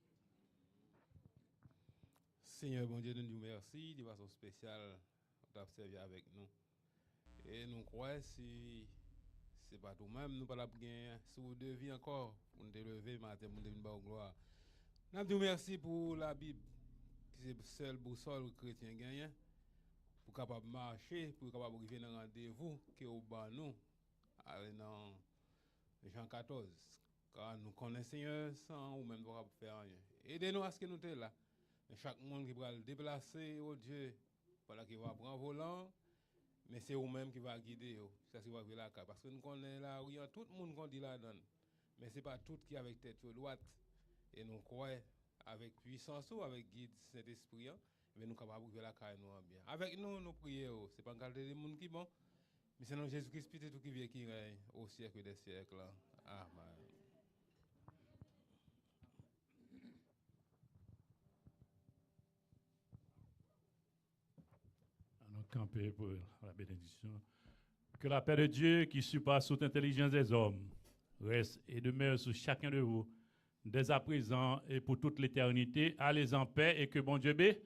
Seigneur, bon Dieu, nous nous merci de façon spéciale d'observer avec nous. Et nous croyons si c'est pas tout même, nous pas la gagner si vous devez encore pour nous lever matin pour nous donner gloire. Nous nous merci pour la Bible qui c'est seule boussole chrétien gagnant pour capable marcher, pour capable arriver dans rendez-vous qui est au bas nous dans Jean 14. Car nous connaissons Seigneur sans ou même pas faire rien. Aidez-nous à ce que nous sommes là. Chaque monde qui va le déplacer, oh Dieu, voilà qui va prendre volant, mais c'est vous-même qui va guider. Ça c'est va la carte. Parce que nous connaissons là, oui, tout le monde qu'on dit là-dedans. Mais ce n'est pas tout qui est avec tête droite. Et nous croyons avec puissance ou avec guide Saint-Esprit, mais nous sommes capables de la carte nous bien. Avec nous, nous prions. Ce n'est pas une qualité de monde qui est bon, mais c'est non Jésus-Christ tout qui vient qui règne au siècle des siècles. Amen. Camper pour la bénédiction. Que la paix de Dieu qui surpasse toute intelligence des hommes reste et demeure sur chacun de vous, dès à présent et pour toute l'éternité. Allez en paix et que bon Dieu bénisse.